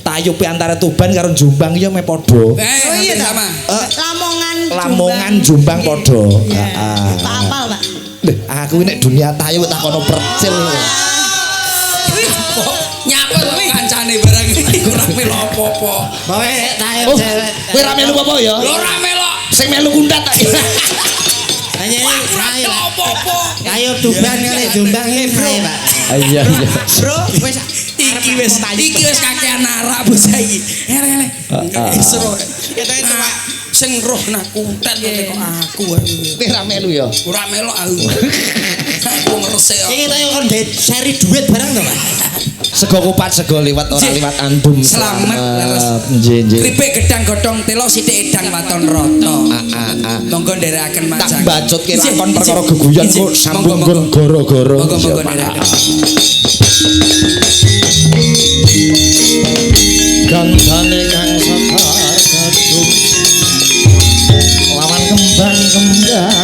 Tayupe antara Tuban karo Jombang ya me padha. Oh iya ta? sama. Lamongan Jombang padha. Heeh. Pak apal, Pak. Lho, aku nek dunia tayu tak kono percil. Nyapel kancane barang iki ora melu apa-apa. Kowe tayo Oh, cewek. kowe ra melu apa ya? Lho ora melok. Sing melu kundat ta. Hanya Ora ayo. apa-apa. Ayo Tuban kali Jombang iki Pak. Iya iya. Bro, wis Iki wis kakean arak bocah iki. Ele. Isro. ketoke tua. Sing roh nak kuntet kok aku ae. Kowe ra melu ya? Ora melok aku. Aku ngresik. Iki tayo kon seri duit barang to, Pak. Sego kupat sego liwat ora Nggih. liwat andum. Selamat, leres. Nggih nggih. Kripik gedang godhong telo sithik edang waton rata. Monggo nderekaken Tak macang. bacutke Ijik, lakon ijik, perkara geguyon ijik. kok sambung Monggo, nggon goro-goro. Monggo Siapa? nderekaken. Gandane kang sekar kadung lawan kembang-kembang